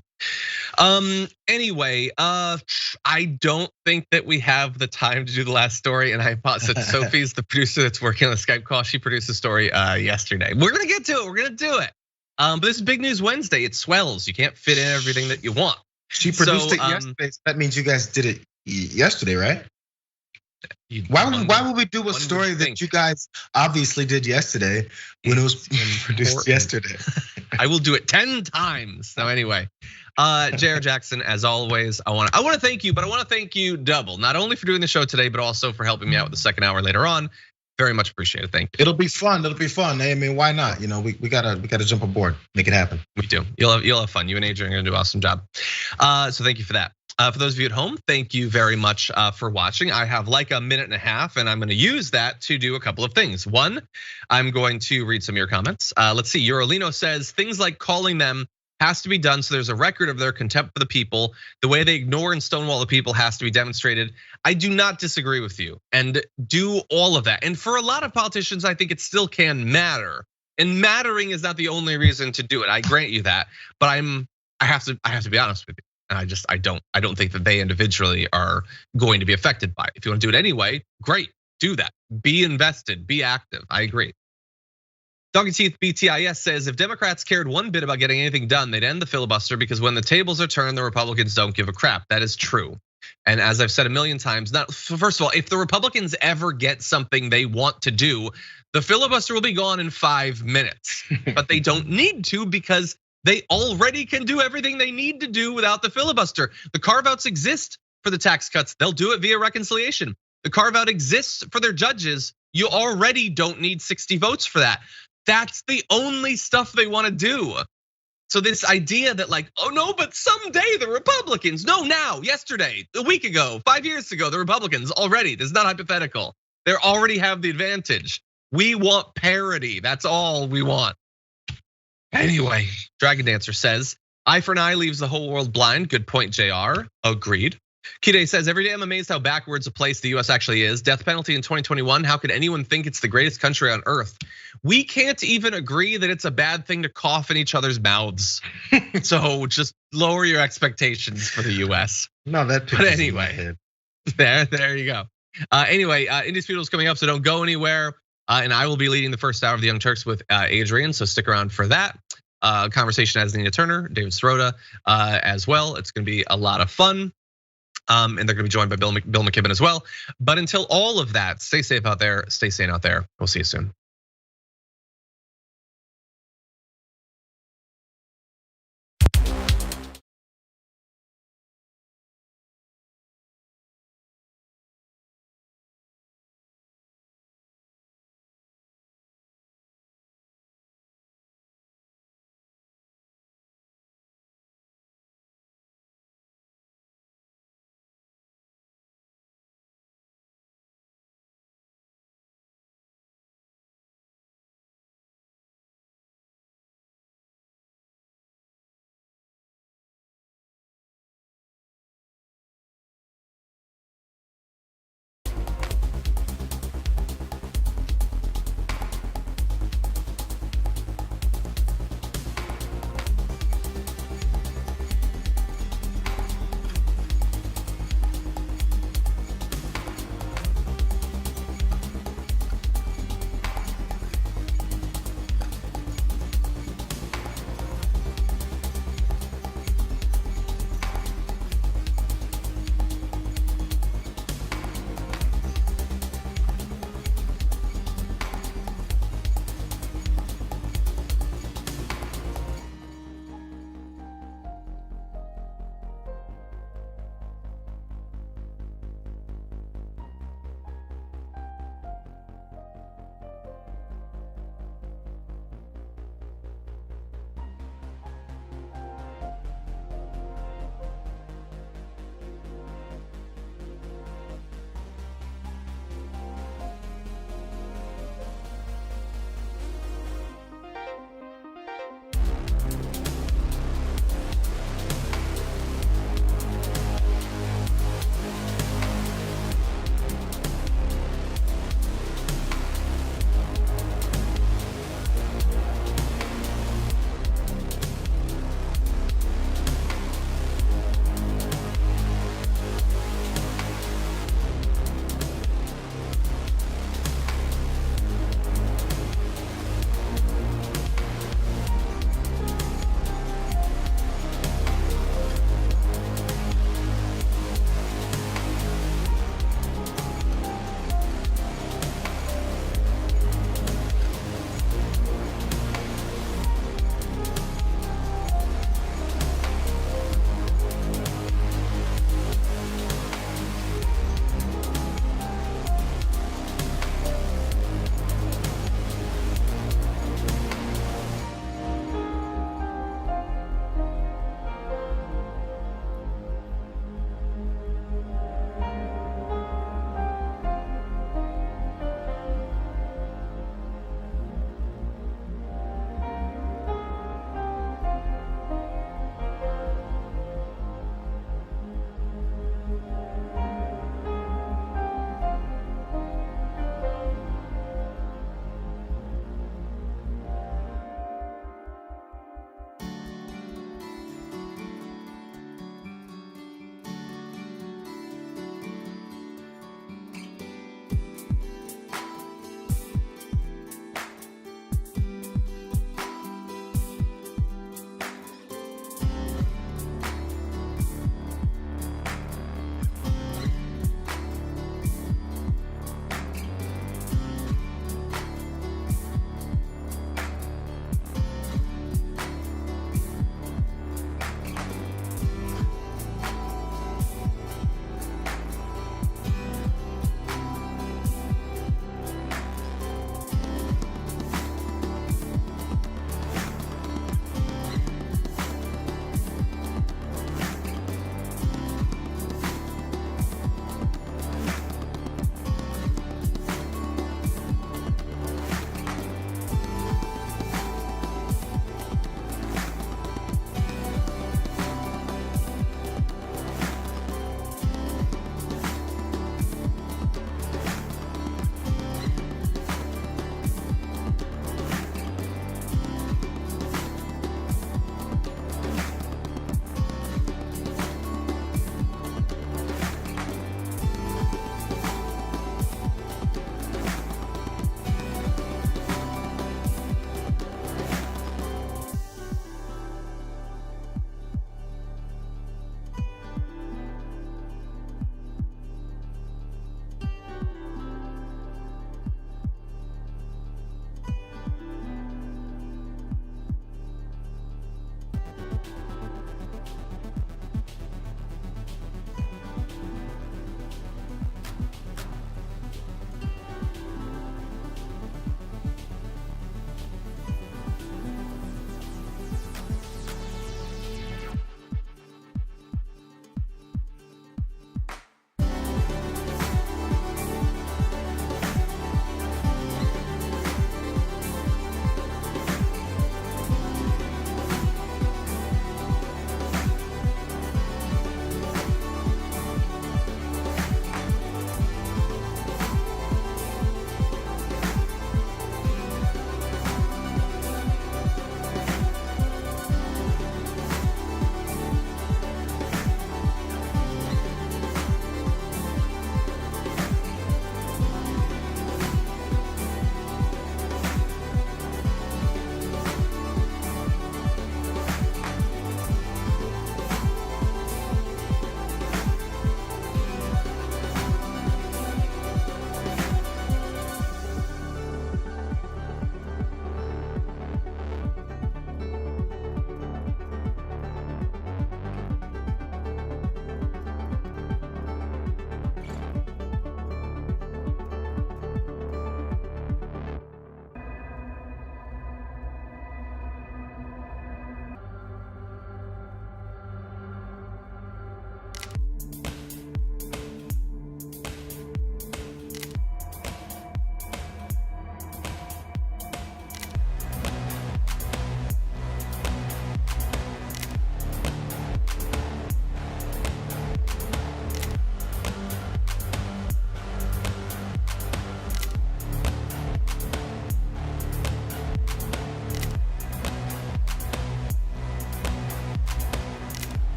Anyway, I don't think that we have the time to do the last story, and I said Sophie's the producer that's working on the Skype call. She produced the story yesterday. We're gonna get to it. We're gonna do it. But this is Big News Wednesday. It swells. You can't fit in everything that you want. She produced it yesterday. So that means you guys did it yesterday, right? Why would we do a story that you guys obviously did yesterday when it was produced yesterday? I will do it 10 times. So anyway, Jayar Jackson, as always, I want to thank you, but I want to thank you double, not only for doing the show today, but also for helping me out with the second hour later on. Very much appreciated. Thank you. It'll be fun. I mean, why not? You know, we gotta jump aboard, make it happen. We do. You'll have fun. You and Adrian are gonna do an awesome job. So thank you for that. For those of you at home, thank you very much for watching. I have like a minute and a half, and I'm gonna use that to do a couple of things. One, I'm going to read some of your comments. Let's see, Eurolino says, things like calling them has to be done so there's a record of their contempt for the people. The way they ignore and stonewall the people has to be demonstrated. I do not disagree with you, and do all of that. And for a lot of politicians, I think it still can matter. And mattering is not the only reason to do it. I grant you that, but I have to be honest with you. And I don't think that they individually are going to be affected by it. If you want to do it anyway, great, do that. Be invested, be active. I agree. Donkey Teeth BTIS says, if Democrats cared one bit about getting anything done, they'd end the filibuster, because when the tables are turned, the Republicans don't give a crap. That is true. And as I've said a million times, first of all, if the Republicans ever get something they want to do, the filibuster will be gone in 5 minutes. But they don't need to, because they already can do everything they need to do without the filibuster. The carve-outs exist for the tax cuts. They'll do it via reconciliation. The carve-out exists for their judges. You already don't need 60 votes for that. That's the only stuff they want to do. So this idea that like, oh no, but someday the Republicans, no, now, yesterday, a week ago, 5 years ago, the Republicans already, this is not hypothetical. They already have the advantage. We want parity, that's all we want. Anyway, Dragon Dancer says, eye for an eye leaves the whole world blind. Good point, Jayar. Agreed. Kide says, every day I'm amazed how backwards a place the US actually is. Death penalty in 2021, how could anyone think it's the greatest country on earth? We can't even agree that it's a bad thing to cough in each other's mouths. So just lower your expectations for the US. No, that. But anyway, there you go. Anyway, Indisputable is coming up, so don't go anywhere. And I will be leading the first hour of the Young Turks with Adrian, so stick around for that. Conversation as Nina Turner, David Sirota as well. It's gonna be a lot of fun. And they're gonna be joined by Bill McKibben as well. But until all of that, stay safe out there, stay sane out there. We'll see you soon.